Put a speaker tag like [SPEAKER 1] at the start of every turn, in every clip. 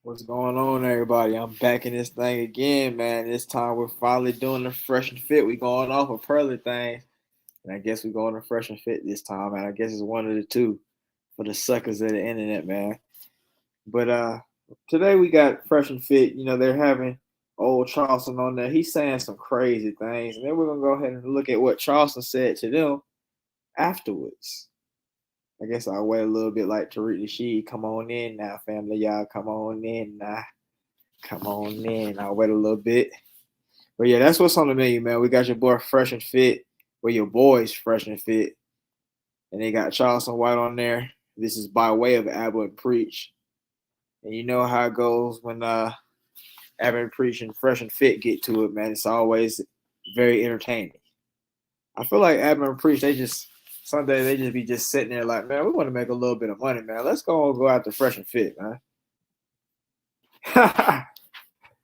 [SPEAKER 1] What's going on, everybody? I'm back in this thing again, man. This time we're finally doing the fresh and fit. We going off of pearly things, and I guess we're going to fresh and fit this time, man. I guess it's one of the two for the suckers of the internet, man. But today we got fresh and fit. You know, they're having old Charleston on there. He's saying some crazy things, and then we're gonna go ahead and look at what Charleston said to them afterwards. I guess I'll wait a little bit like Tariq Nasheed. Come on in now, family. Y'all come on in now. Come on in. I'll wait a little bit. But yeah, that's what's on the menu, man. We got your boy Fresh and Fit. Well, your boys Fresh and Fit. And they got Charleston White on there. This is by way of Abba and Preach. And you know how it goes when Abba and Preach and Fresh and Fit get to it, man. It's always very entertaining. I feel like Abba and Preach, Sunday they just be just sitting there like, man, we want to make a little bit of money, man. Let's go out to Fresh and Fit, man.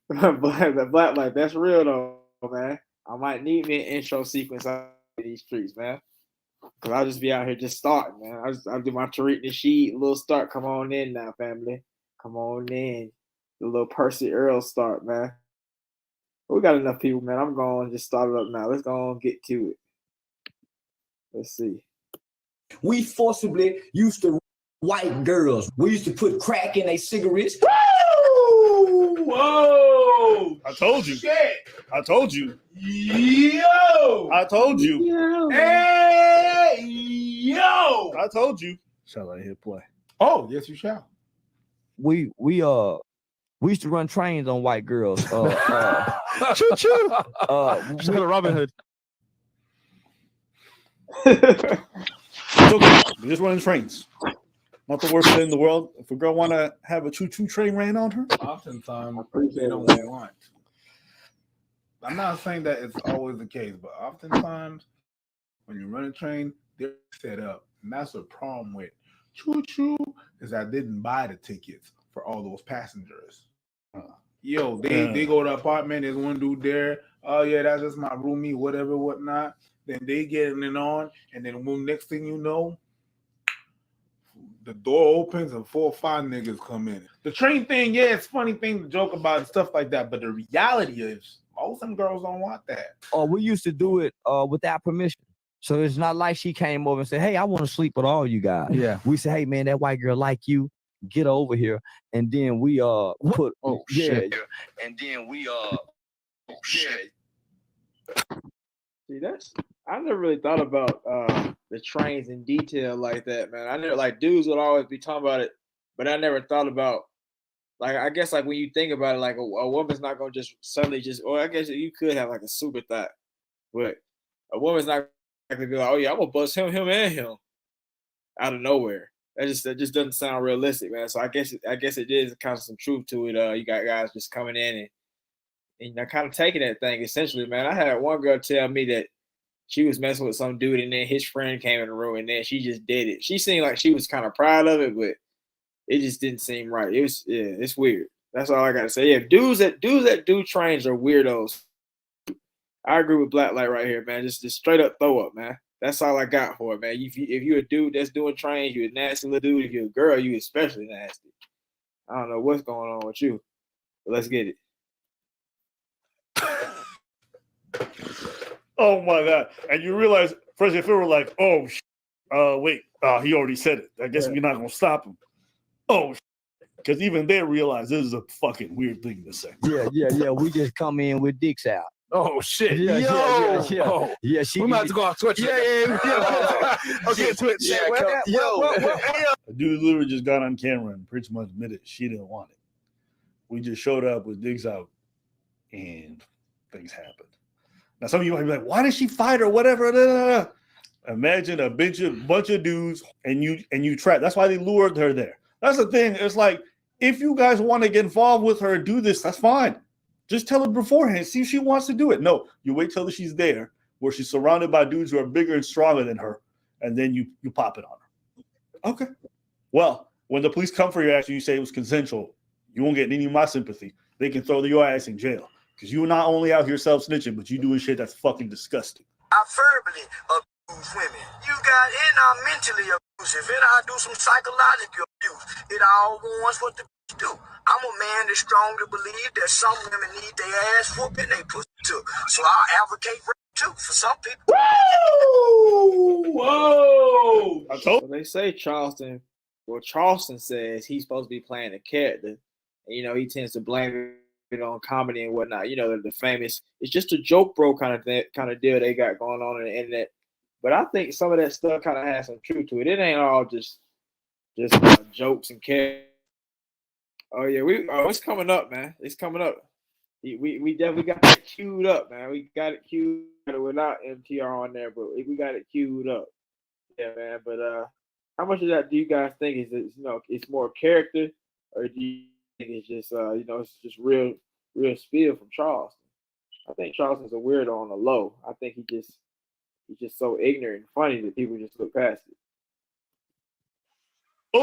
[SPEAKER 1] The black life, that's real though, man. I might need me an intro sequence out of these streets, man. Cause I'll just be out here just starting, man. I'll do my Tariq Nasheed little start. Come on in now, family. Come on in. The little Percy Earl start, man. But we got enough people, man. I'm going to just start it up now. Let's go and get to it. Let's see.
[SPEAKER 2] We forcibly used to white girls. We used to put crack in their cigarettes.
[SPEAKER 3] Woo! Whoa!
[SPEAKER 4] I told you.
[SPEAKER 3] Shit!
[SPEAKER 4] I told you.
[SPEAKER 3] Yo!
[SPEAKER 4] I told you.
[SPEAKER 3] Hey! Yo!
[SPEAKER 4] I told you. Shall I hit play?
[SPEAKER 3] Oh, yes, you shall.
[SPEAKER 5] We used to run trains on white girls.
[SPEAKER 4] Choo choo.
[SPEAKER 5] Just go to Robin Hood.
[SPEAKER 4] It's okay. We're just running trains. Not the worst thing in the world. If a girl want to have a choo-choo train ran on her,
[SPEAKER 3] Oftentimes, they don't want. I'm not saying that it's always the case, but oftentimes, when you run a train, they're set up. And that's the problem with choo-choo is I didn't buy the tickets for all those passengers. Yo, they go to the apartment. There's one dude there. Oh, yeah, that's just my roomie, whatever, whatnot. Then they getting it on, and then when next thing you know, the door opens and 4 or 5 niggas come in. The train thing, yeah, it's a funny thing to joke about and stuff like that, but the reality is most of them girls don't want that.
[SPEAKER 5] We used to do it without permission. So it's not like she came over and said, hey, I want to sleep with all you guys.
[SPEAKER 3] Yeah.
[SPEAKER 5] We said, hey, man, that white girl like you. Get over here. And then we put...
[SPEAKER 3] Oh,
[SPEAKER 5] yeah.
[SPEAKER 3] shit.
[SPEAKER 5] And then we...
[SPEAKER 3] shit.
[SPEAKER 1] See, I never really thought about the trains in detail like that, man. I never, like, dudes would always be talking about it, but I never thought about, like, I guess, like, when you think about it, like, a woman's not going to just suddenly or I guess you could have, like, a super thought, but a woman's not going to be like, oh, yeah, I'm going to bust him and him out of nowhere. That just doesn't sound realistic, man. So I guess it is kind of some truth to it. You got guys just coming in and kind of taking that thing, essentially, man. I had one girl tell me that she was messing with some dude, and then his friend came in the room, and then she just did it. She seemed like she was kind of proud of it, but it just didn't seem right. It's weird. That's all I got to say. Yeah, dudes that do trains are weirdos. I agree with Blacklight right here, man. Just straight up throw up, man. That's all I got for it, man. If you're a dude that's doing trains, you're a nasty little dude. If you're a girl, you especially nasty. I don't know what's going on with you, but let's get it.
[SPEAKER 4] oh my god! And you realize, Fresh and Fit were like, oh, wait, he already said it. I guess we're not gonna stop him. Oh, because even they realize this is a fucking weird thing to say.
[SPEAKER 5] Yeah. We just come in with dicks out.
[SPEAKER 3] Oh shit!
[SPEAKER 5] Yeah.
[SPEAKER 3] Oh.
[SPEAKER 5] Yeah,
[SPEAKER 3] We might have to go on Twitch. Yeah. Okay, Twitch.
[SPEAKER 5] Yeah,
[SPEAKER 4] A dude literally just got on camera and pretty much admitted she didn't want it. We just showed up with dicks out, and things happened. Now some of you might be like, "Why did she fight or whatever?" Imagine a bunch of dudes and you trap. That's why they lured her there. That's the thing. It's like, if you guys want to get involved with her, do this. That's fine. Just tell her beforehand. See if she wants to do it. No, you wait till she's there, where she's surrounded by dudes who are bigger and stronger than her, and then you pop it on her. Okay. Well, when the police come for your ass and you say it was consensual, you won't get any of my sympathy. They can throw your ass in jail because you're not only out here self-snitching, but you doing shit that's fucking disgusting.
[SPEAKER 6] I verbally abuse women. You got and I'm mentally abusive, and I do some psychological abuse. It all wants what the do. I'm a man that's strong to believe that some women need their ass whooped and they pussy too. So I'll advocate rape too for some people.
[SPEAKER 3] Woo! Whoa!
[SPEAKER 4] I told
[SPEAKER 1] So they say Charleston. Well, Charleston says he's supposed to be playing a character, and he tends to blame it on comedy and whatnot. The famous "it's just a joke, bro" kind of deal they got going on the internet. But I think some of that stuff kind of has some truth to it. It ain't all just jokes and characters. Oh yeah, it's coming up, man. It's coming up. We definitely got it queued up, man. We got it queued without MTR on there, but we got it queued up. Yeah, man. But how much of that do you guys think is it's more character, or do you think it's just it's just real spiel from Charleston? I think Charleston's a weirdo on the low. I think he's just so ignorant and funny that people just look past it.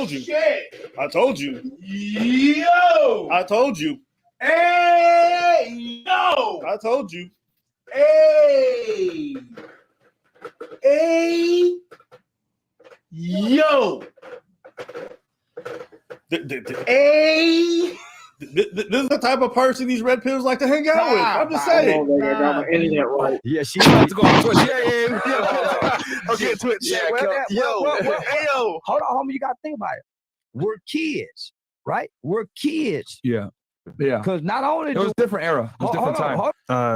[SPEAKER 4] you.
[SPEAKER 3] Shit!
[SPEAKER 4] I told you.
[SPEAKER 3] Yo!
[SPEAKER 4] I told you.
[SPEAKER 3] Hey! Yo!
[SPEAKER 4] I told you.
[SPEAKER 3] Hey! Hey! Yo! Hey!
[SPEAKER 4] This is the type of person these red pills like to hang out with. I'm just saying.
[SPEAKER 1] I got my internet right.
[SPEAKER 5] Yeah, she about to go on Twitch. Yeah.
[SPEAKER 4] Okay, Twitch.
[SPEAKER 5] Yeah, yo. Hold on, homie. You got to think about it. We're kids, right? We're kids.
[SPEAKER 7] Yeah.
[SPEAKER 5] Because not only
[SPEAKER 7] It was a different era. It was a different time.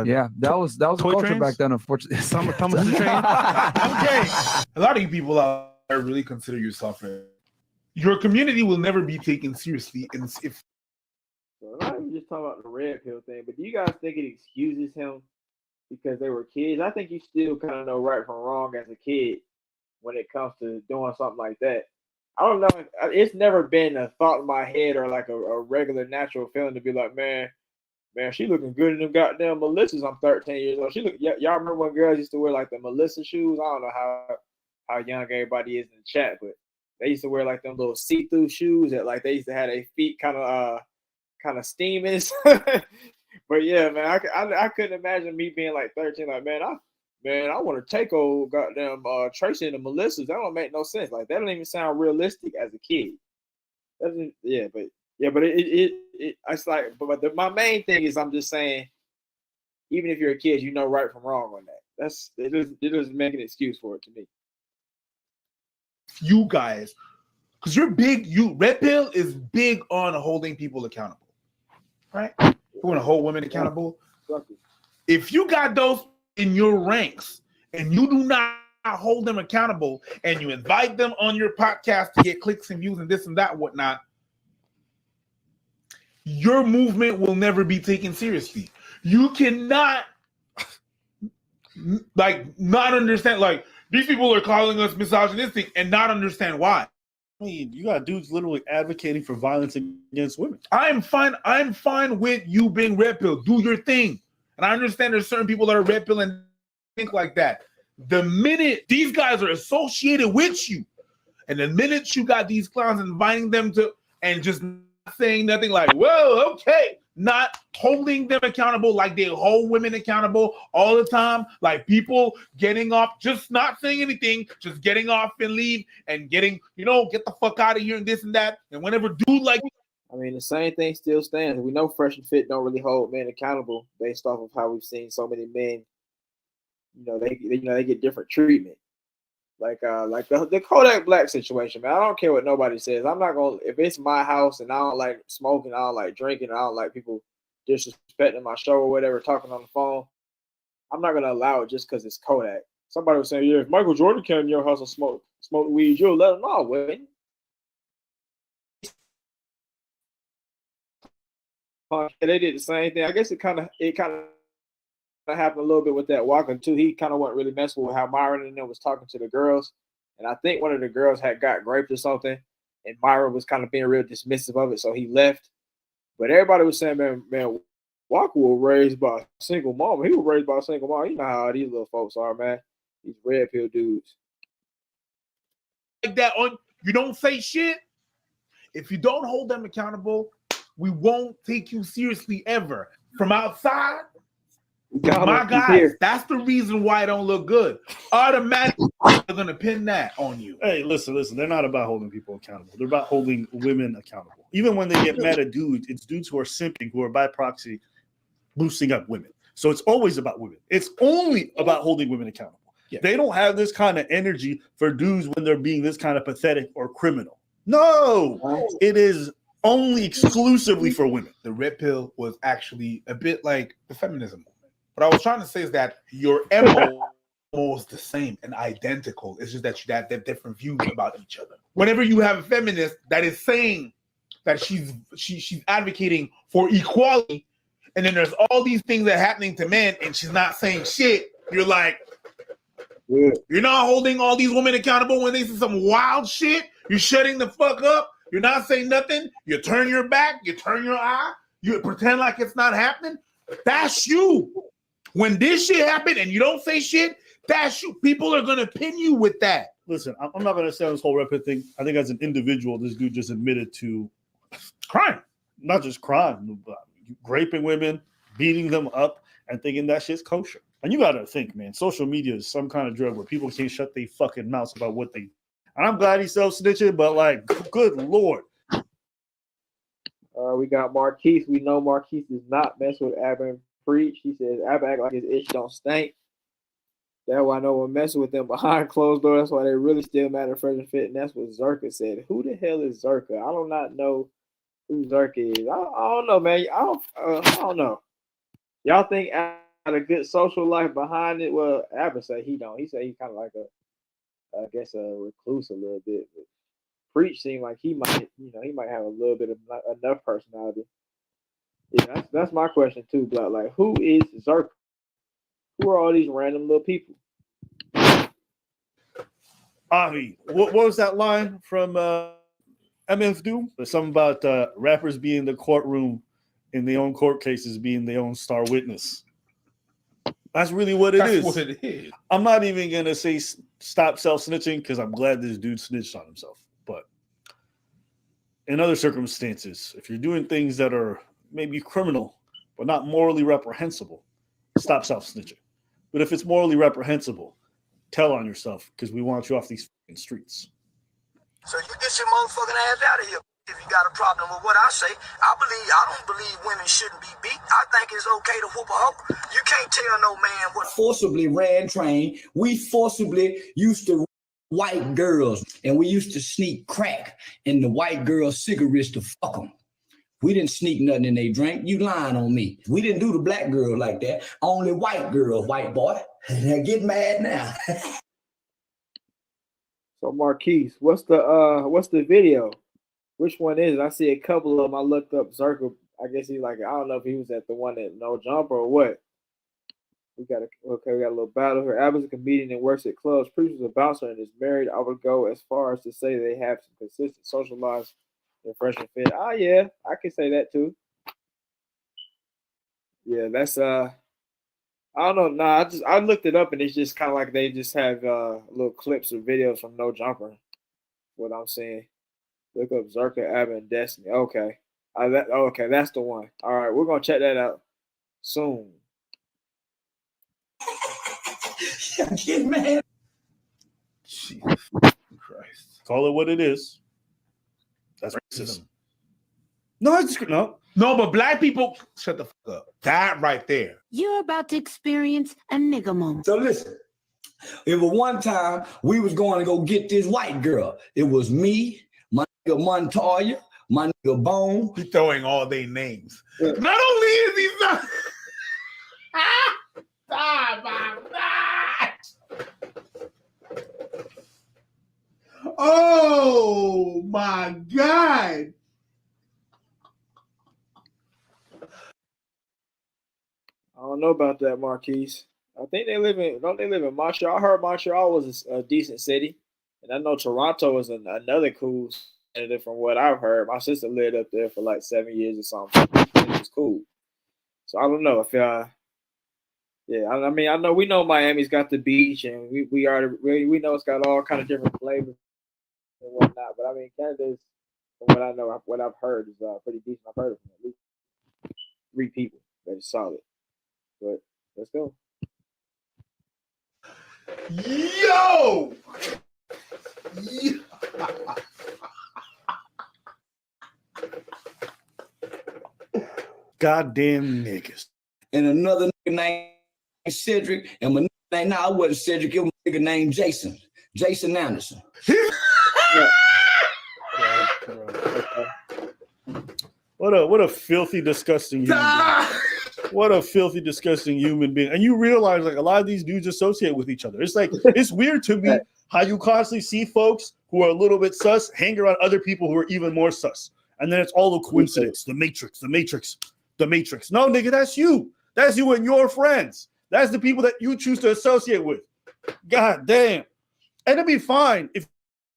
[SPEAKER 7] Yeah, that was a culture
[SPEAKER 4] trains?
[SPEAKER 7] back then, unfortunately.
[SPEAKER 4] Summer train.
[SPEAKER 3] Okay. A lot of you people out there really consider yourself your community will never be taken seriously. And if
[SPEAKER 1] So not even just talking about the red pill thing, but do you guys think it excuses him because they were kids? I think you still kind of know right from wrong as a kid when it comes to doing something like that. I don't know. It's never been a thought in my head or like a regular natural feeling to be like, man, she looking good in them goddamn Melissas. I'm 13 years old. Y'all remember when girls used to wear like the Melissa shoes? I don't know how young everybody is in the chat, but they used to wear like them little see-through shoes that like they used to have their feet kind of steaming. But yeah, man, I couldn't imagine me being like 13. Like, man, I want to take old goddamn Tracy and the Melissas. That don't make no sense. Like, that don't even sound realistic as a kid. It's like, but my main thing is I'm just saying, even if you're a kid, you know right from wrong on that. It doesn't make an excuse for it to me.
[SPEAKER 3] you guys, because you're big, Red Pill is big on holding people accountable, right? You want to hold women accountable. If you got those in your ranks and you do not hold them accountable and you invite them on your podcast to get clicks and views and this and that and whatnot, your movement will never be taken seriously. You cannot not understand, these people are calling us misogynistic and not understand why.
[SPEAKER 4] I mean, you got dudes literally advocating for violence against women.
[SPEAKER 3] I'm fine with you being red pill. Do your thing. And I understand there's certain people that are red pill and think like that. The minute these guys are associated with you, and the minute you got these clowns inviting them to and just not saying nothing like, well, okay, not holding them accountable like they hold women accountable all the time, like people getting off, just not saying anything, just getting off and leave and getting, get the fuck out of here and this and that. And whenever dude
[SPEAKER 1] I mean, the same thing still stands. We know Fresh and Fit don't really hold men accountable based off of how we've seen so many men. They get different treatment. Like the Kodak Black situation, man. I don't care what nobody says. I'm not gonna, if it's my house and I don't like smoking, I don't like drinking, I don't like people disrespecting my show or whatever, talking on the phone. I'm not gonna allow it just because it's Kodak. Somebody was saying, yeah, if Michael Jordan came in your house and smoke weed, you'll let him know, wouldn't? They did the same thing. I guess it kind of happened a little bit with that Walker too. He kind of wasn't really messing with how Myron and them was talking to the girls, and I think one of the girls had got raped or something, and Myron was kind of being real dismissive of it, so he left. But everybody was saying, man, Walker was raised by a single mom. He was raised by a single mom. You know how these little folks are, man. These red pill dudes.
[SPEAKER 3] like that on, you don't say shit. If you don't hold them accountable, we won't take you seriously ever. From outside, my guys, that's the reason why it don't look good. Automatically, they're gonna pin that on you.
[SPEAKER 4] Hey, listen. They're not about holding people accountable. They're about holding women accountable. Even when they get mad at dudes, it's dudes who are simping, who are by proxy boosting up women. So it's always about women. It's only about holding women accountable. Yeah. They don't have this kind of energy for dudes when they're being this kind of pathetic or criminal. No, it is only exclusively for women.
[SPEAKER 3] The red pill was actually a bit like the feminism movement. What I was trying to say is that your MO is the same and identical. It's just that you have different views about each other. Whenever you have a feminist that is saying that she's advocating for equality, and then there's all these things that are happening to men, and she's not saying shit, you're like, you're not holding all these women accountable when they say some wild shit. You're shutting the fuck up. You're not saying nothing. You turn your back. You turn your eye. You pretend like it's not happening. That's you. When this shit happened and you don't say shit, that's you. People are going to pin you with that.
[SPEAKER 4] Listen, I'm not going to say on this whole rep thing. I think as an individual, this dude just admitted to
[SPEAKER 3] crime.
[SPEAKER 4] Not just crime, but raping women, beating them up, and thinking that shit's kosher. And you got to think, man, social media is some kind of drug where people can't shut their fucking mouths about what they. And I'm glad he's self-snitching, but like, good Lord.
[SPEAKER 1] We got Marquise. We know Marquise does not mess with Abba and Preach. He says Abba act like his itch don't stink. That's why no one messing with them behind closed doors. That's why they really still mad at Fresh and Fit. And that's what Zherka said. Who the hell is Zherka? I do not know who Zherka is. I don't know, man. I don't know. Y'all think Abba had a good social life behind it? Well, Abba said he don't. He said he's kind of like I guess a recluse a little bit. But Preach seemed like he might have a little bit of enough personality. Yeah, that's my question too, Blood. Like, who is Zherka? Who are all these random little people?
[SPEAKER 4] Avi, what was that line from MF Doom? There's something about rappers being in the courtroom in their own court cases, being their own star witness. That's really what it is.
[SPEAKER 3] That's what it is.
[SPEAKER 4] I'm not even going to say stop self-snitching because I'm glad this dude snitched on himself. But in other circumstances, if you're doing things that are maybe criminal but not morally reprehensible, stop self-snitching. But if it's morally reprehensible, tell on yourself because we want you off these fucking streets.
[SPEAKER 6] So you get your motherfucking ass out of here if you got a problem with what I say. I don't believe women shouldn't be beat. I think it's okay to whoop a hoe. You can't tell no man what.
[SPEAKER 2] Forcibly ran train. We forcibly used to white girls, and we used to sneak crack in the white girls' cigarettes to fuck them. We didn't sneak nothing in they drink. You lying on me. We didn't do the black girl like that. Only white girl, white boy. Get mad now.
[SPEAKER 1] So Marquise, what's the video? Which one is it? I see a couple of them. I looked up Zherka. I guess I don't know if he was at the one at No Jumper or what. We got a little battle here. Abba's a comedian and works at clubs. Preach was a bouncer and is married. I would go as far as to say they have some consistent social lives. And Fresh and Fit. Oh yeah, I can say that too. Yeah, that's I don't know. Nah, I looked it up and it's just kind of like they just have little clips or videos from No Jumper. What I'm saying. Look up Zherka, Abba, and Destiny. Okay. Okay, that's the one. All right, we're gonna check that out soon.
[SPEAKER 2] Get mad.
[SPEAKER 3] Jesus Christ.
[SPEAKER 4] Call it what it is. That's racism. No,
[SPEAKER 3] but black people, shut the fuck up. That right there.
[SPEAKER 8] You're about to experience a nigga moment.
[SPEAKER 2] So listen, it was one time we was going to go get this white girl. It was me, my nigga Montoya, my nigga Bone.
[SPEAKER 3] He's throwing all their names. Not only is he not. Oh my God. Oh my God.
[SPEAKER 1] I don't know about that, Marquise. I think don't they live in Montreal? I heard Montreal was a decent city. And I know Toronto is another cool city from what I've heard. My sister lived up there for like 7 years or something. It was cool. So I don't know if yeah, I mean, I know we know Miami's got the beach and we know it's got all kind of different flavors and whatnot. But I mean, Canada's, from what I know, what I've heard is pretty decent. I've heard of at least 3 people that is solid. But let's go.
[SPEAKER 4] Yo! Goddamn niggas.
[SPEAKER 2] And another nigga named Cedric, and my nigga named, I wasn't Cedric, it was a nigga named Jason. Jason Anderson.
[SPEAKER 4] What a filthy, disgusting human being. What a filthy, disgusting human being. And you realize like a lot of these dudes associate with each other. It's like it's weird to me how you constantly see folks who are a little bit sus hang around other people who are even more sus. And then it's all a coincidence. The Matrix. No, nigga, that's you. That's you and your friends. That's the people that you choose to associate with. God damn. And it'd be fine if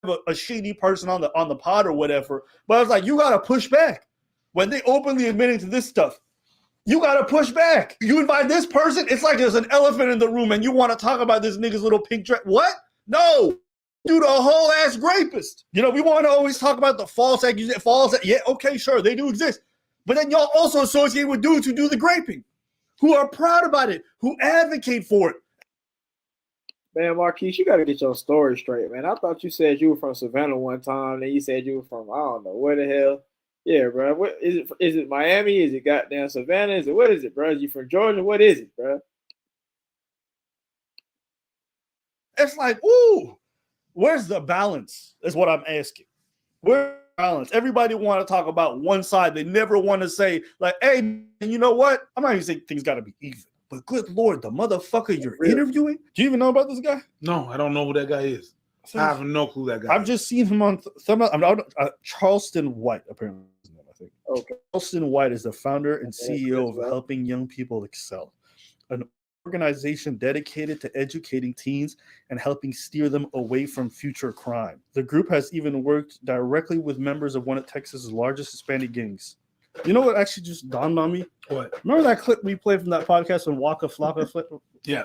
[SPEAKER 4] you have a shady person on the pod or whatever. But it's like you gotta push back. When they openly admitting to this stuff, you gotta push back. You invite this person, it's like there's an elephant in the room and you want to talk about this nigga's little pink dress. What? No. Dude, a whole ass rapist. You know, we want to always talk about the false accusation. Yeah, okay, sure, they do exist. But then y'all also associate with dudes who do the graping, who are proud about it, who advocate for it.
[SPEAKER 1] Man, Marquise, you got to get your story straight, man. I thought you said you were from Savannah one time, then you said you were from, I don't know, where the hell. Yeah, bro. What is it? Is it Miami? Is it goddamn Savannah? Is it what is it, bro? Is you from Georgia? What is it, bro?
[SPEAKER 4] It's like, ooh, where's the balance? Is what I'm asking. Where's the balance? Everybody want to talk about one side. They never want to say, like, hey, and you know what? I'm not even saying things got to be even. But good Lord, the motherfucker you're interviewing? Do you even know about this guy?
[SPEAKER 3] No, I don't know who that guy is. I have no clue that guy.
[SPEAKER 4] I've just seen him on Charleston White, apparently. I think. Okay. Charleston White is the founder and CEO of Helping Young People Excel, an organization dedicated to educating teens and helping steer them away from future crime. The group has even worked directly with members of one of Texas's largest Hispanic gangs. You know what actually just dawned on me?
[SPEAKER 3] What?
[SPEAKER 4] Remember that clip we played from that podcast when Waka Flocka flipped?
[SPEAKER 3] Yeah.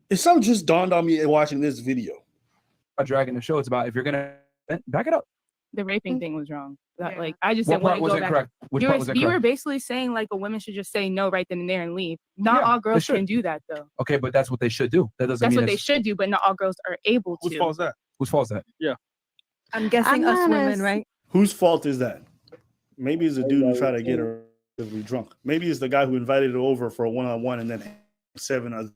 [SPEAKER 4] It's something just dawned on me watching this video.
[SPEAKER 7] Dragging the show, it's about if you're gonna back it up.
[SPEAKER 9] The raping thing was wrong. Like I just didn't
[SPEAKER 7] What
[SPEAKER 9] want
[SPEAKER 7] part
[SPEAKER 9] to
[SPEAKER 7] was
[SPEAKER 9] go back.
[SPEAKER 7] incorrect? Which part was
[SPEAKER 9] You
[SPEAKER 7] incorrect?
[SPEAKER 9] were basically saying like a woman should just say no right then and there and leave. Not all girls can do that though.
[SPEAKER 7] Okay, but that's what they should do. That doesn't
[SPEAKER 9] That's
[SPEAKER 7] mean
[SPEAKER 9] what they should do, but not all girls are able to.
[SPEAKER 4] Whose fault is that?
[SPEAKER 7] Whose fault is that?
[SPEAKER 4] Yeah.
[SPEAKER 9] I'm guessing us women, right?
[SPEAKER 4] Whose fault is that? Maybe it's the dude who tried to get her drunk. Maybe it's the guy who invited her over for a one-on-one and then 7 other.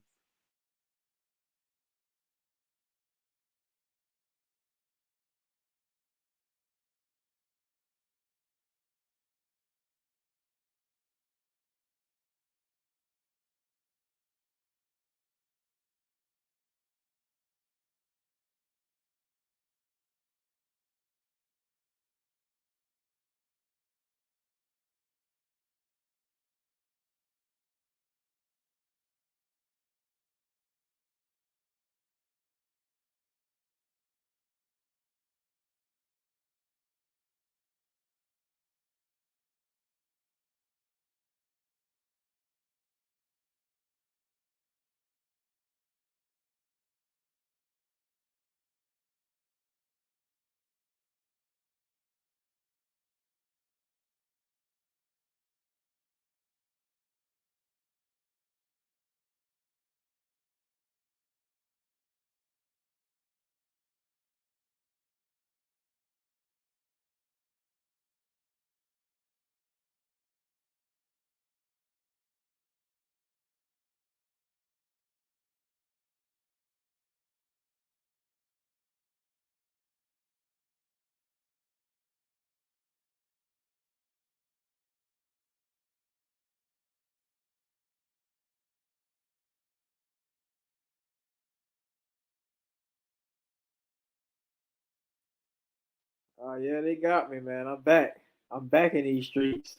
[SPEAKER 1] Oh yeah, they got me, man. I'm back. I'm back in these streets.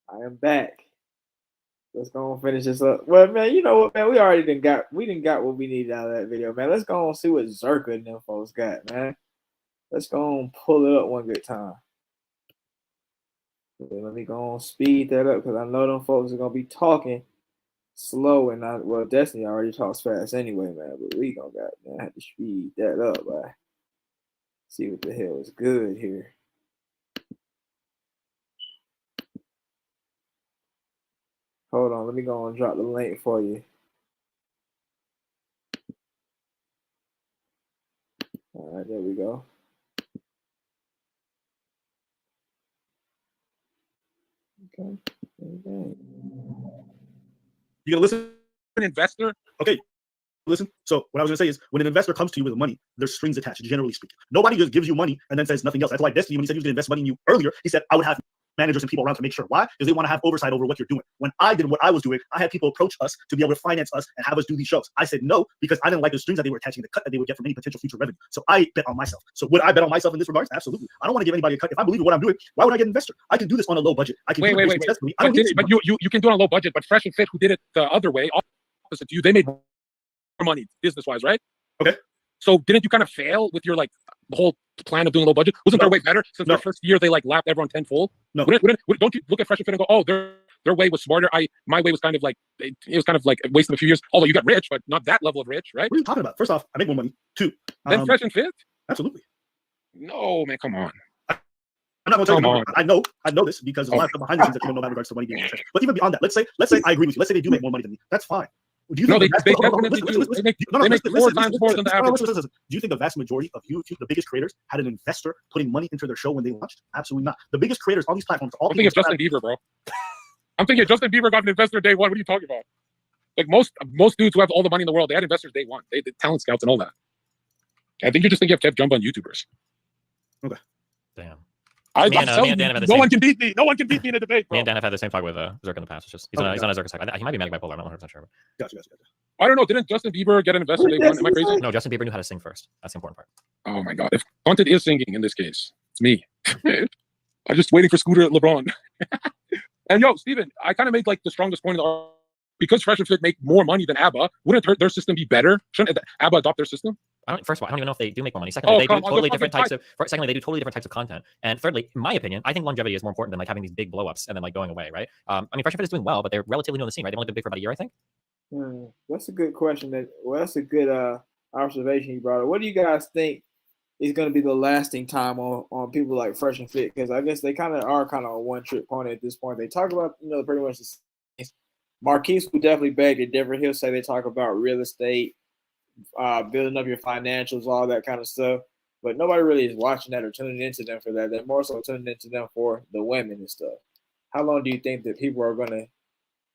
[SPEAKER 1] I am back. Let's go and finish this up. Well, man, you know what, man? We didn't got what we needed out of that video, man. Let's go and see what Zherka and them folks got, man. Let's go and pull it up one good time. Yeah, let me go and speed that up because I know them folks are gonna be talking slow and not well. Destiny already talks fast anyway, man. But we gonna have to speed that up, man. See what the hell is good here. Hold on, let me go and drop the link for you. Okay.
[SPEAKER 4] You gotta listen.
[SPEAKER 10] An investor.
[SPEAKER 4] Okay. Listen. So what I was gonna say is, when an investor comes to you with money, there's strings attached. Generally speaking, nobody just gives you money and then says nothing else. That's why Destiny, when he said he was gonna invest money in you earlier, he said I would have managers and people around to make sure. Why? Because they want to have oversight over what you're doing. When I did what I was doing, I had people approach us to be able to finance us and have us do these shows. I said no because I didn't like the strings that they were attaching, the cut that they would get from any potential future revenue. So I bet on myself. So would I bet on myself in this regard? Absolutely. I don't want to give anybody a cut. If I believe in what I'm doing, why would I get an investor? I can do this on a low budget. I can
[SPEAKER 10] wait. But you can do it on a low budget. But Fresh and Fit, who did it the other way, opposite to you, they made more money business wise, right?
[SPEAKER 4] Okay.
[SPEAKER 10] So didn't you kind of fail with your like the whole plan of doing low budget? Wasn't their way better since their first year they like lapped everyone tenfold?
[SPEAKER 4] No.
[SPEAKER 10] Don't you look at Fresh and Fit and go, oh, their way was smarter. My way was kind of like it was kind of like a waste of a few years. Although you got rich, but not that level of rich, right?
[SPEAKER 4] What are you talking about? First off, I make more money. Two.
[SPEAKER 10] Then Fresh and Fit?
[SPEAKER 4] Absolutely.
[SPEAKER 10] No, man, come on.
[SPEAKER 4] I'm not going to tell you. I know this because there's a lot of stuff behind the scenes that you don't know about in regards to money being invested. But even beyond that, let's say I agree with you. Let's say they do make more money than me. That's fine. Do you think
[SPEAKER 10] they definitely do. They make 4 times more than the average.
[SPEAKER 4] Do you think the vast majority of YouTube, the biggest creators, had an investor putting money into their show when they launched? Absolutely not. The biggest creators on these platforms.
[SPEAKER 10] I'm thinking of Justin Bieber, bro. I'm thinking Justin Bieber got an investor day one. What are you talking about? Like most dudes who have all the money in the world, they had investors day one. They did talent scouts and all that. I think you're just thinking of Kev Jump on YouTubers.
[SPEAKER 4] Okay.
[SPEAKER 11] Damn.
[SPEAKER 10] No one can beat me. No one can beat me in a debate, bro.
[SPEAKER 11] Me and Dan have had the same talk with Zherka in the past. It's just he's on a Zherka side. He might be manic bipolar. I'm not 100% sure.
[SPEAKER 4] Gotcha.
[SPEAKER 10] I don't know. Didn't Justin Bieber get an investor day one? Am I crazy?
[SPEAKER 11] No, Justin Bieber knew how to sing first. That's the important part.
[SPEAKER 10] Oh my god! If content is singing in this case, it's me. I'm just waiting for Scooter LeBron. And yo, Steven, I kind of made like the strongest point in the because Fresh and Fit make more money than ABBA. Wouldn't their system be better? Shouldn't ABBA adopt their system?
[SPEAKER 11] First of all, I don't even know if they do make more money. Secondly, they do totally different types of content. And thirdly, in my opinion, I think longevity is more important than like having these big blow-ups and then like going away, right? I mean, Fresh and Fit is doing well, but they're relatively new on the scene, right? They've only been big for about a year, I think.
[SPEAKER 1] That's a good question. That's a good observation you brought up. What do you guys think is going to be the lasting time on people like Fresh and Fit? Because I guess they kind of are a one-trick pony at this point. They talk about, pretty much the same. Marquise would definitely beg to differ. He'll say they talk about real estate, building up your financials, all that kind of stuff. But nobody really is watching that or tuning into them for that. They're more so tuning into them for the women and stuff. How long do you think that people are going to,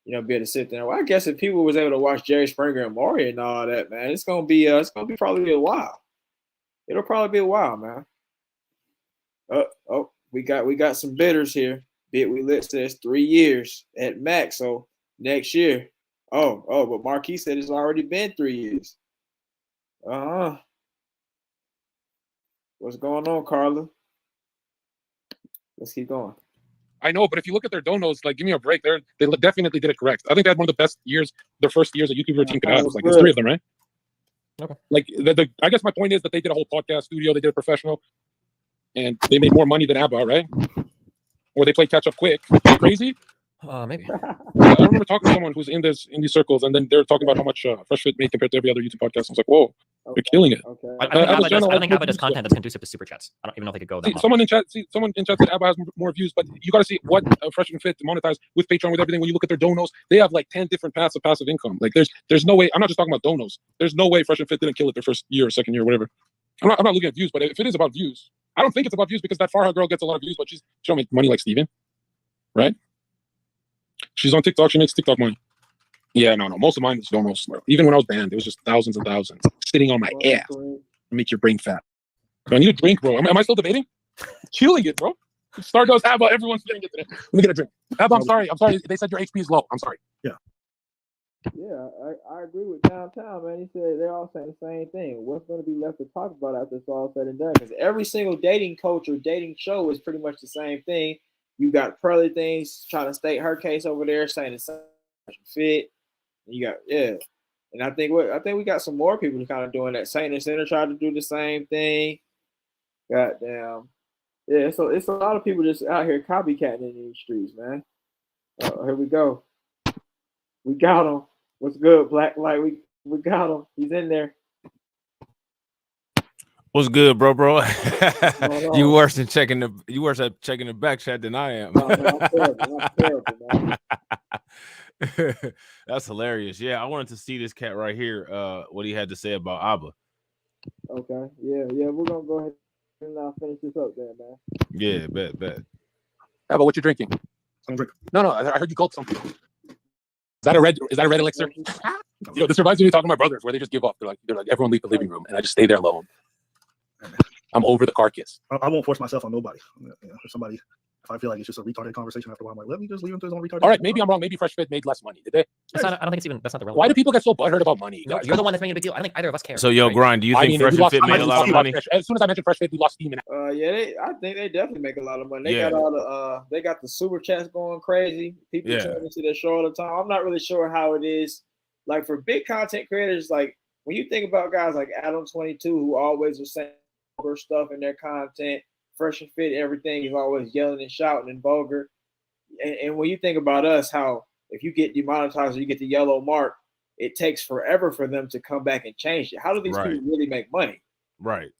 [SPEAKER 1] be able to sit there? Well, I guess if people was able to watch Jerry Springer and Maury and all that, man, it's gonna be probably a while. It'll probably be a while, man. We got some bidders here. Bid we list says 3 years at max, so next year. But Marquis said it's already been 3 years. What's going on, Carla? Let's keep going.
[SPEAKER 10] I know, but if you look at their donos, like, give me a break. They definitely did it correct. I think they had one of the best years, their first years a YouTuber team could have. Like, there's 3 of them, right?
[SPEAKER 11] Okay.
[SPEAKER 10] Like, I guess my point is that they did a whole podcast studio. They did it professional, and they made more money than ABBA, right? Or they played catch up quick. Crazy?
[SPEAKER 11] Maybe.
[SPEAKER 10] I remember talking to someone who's in these circles, and then they're talking about how much Fresh Fit made compared to every other YouTube podcast. I was like, whoa, they're killing it.
[SPEAKER 11] Okay. I don't think ABBA does content that's conducive to super chats. I don't even know if they could go that.
[SPEAKER 10] Someone in chat said ABBA has more views, but you got to see what Fresh and Fit monetize with Patreon, with everything. When you look at their donos, they have like 10 different paths of passive income. Like, there's no way. I'm not just talking about donos. There's no way Fresh and Fit didn't kill it their first year or second year or whatever. I'm not looking at views, but if it is about views, I don't think it's about views because that Farha girl gets a lot of views, but she don't make money like Steven, right? She's on TikTok. She makes TikTok money. Yeah, no. Most of mine is donos. Even when I was banned, it was just thousands and thousands sitting on my ass to make your brain fat. So I need a drink, bro. Am I still debating? Killing it, bro. Stardust, ABBA, everyone's getting it today. Let me get a drink. ABBA, I'm sorry. They said your HP is low. I'm sorry.
[SPEAKER 1] Yeah, I agree with Downtown, man. He said they're all saying the same thing. What's going to be left to talk about after it's all said and done? Because every single dating coach or dating show is pretty much the same thing. You got Pearly Things trying to state her case over there, saying it's fit. You got and I think we got some more people kind of doing that. Saint and Center tried to do the same thing. Goddamn, yeah. So it's a lot of people just out here copycatting in these streets, man. Here we go. We got him. What's good, Black Light? We got him. He's in there.
[SPEAKER 12] What's good, bro? You worse at checking the back chat than I am.
[SPEAKER 1] No, I'm terrible, man.
[SPEAKER 12] That's hilarious. Yeah, I wanted to see this cat right here. What he had to say about ABBA.
[SPEAKER 1] Okay. Yeah. We're gonna go ahead and finish this up there, man.
[SPEAKER 12] Yeah, bet.
[SPEAKER 10] ABBA, what you drinking? No, I heard you gulp something. Is that a red elixir? This reminds me of talking to my brothers where they just give up. They're like everyone leave the living room and I just stay there alone. I'm over the carcass.
[SPEAKER 4] I won't force myself on nobody. If I feel like it's just a retarded conversation after a while, I'm like, let me just leave him to his own retarded.
[SPEAKER 10] All right, maybe I'm wrong. Maybe Fresh Fit made less money. Did they?
[SPEAKER 11] I don't think it's even. That's not the relevant.
[SPEAKER 10] Why do people get so butthurt about money?
[SPEAKER 11] No, you're the one that's making a big deal. I don't think either of us care.
[SPEAKER 12] So, yo, Grind, do you think Fresh and Fit made a lot of money?
[SPEAKER 10] As soon as I mentioned Fresh Fit, we lost steam.
[SPEAKER 1] Yeah, I think they definitely make a lot of money. They got all the they got the super chats going crazy. People tuning into their show all the time. I'm not really sure how it is. Like for big content creators, like when you think about guys like Adam22 who always are saying vulgar stuff in their content, Fresh and Fit, everything is always yelling and shouting and vulgar. And when you think about us, how if you get demonetized or you get the yellow mark, it takes forever for them to come back and change it. How do these people really make money?
[SPEAKER 12] Right.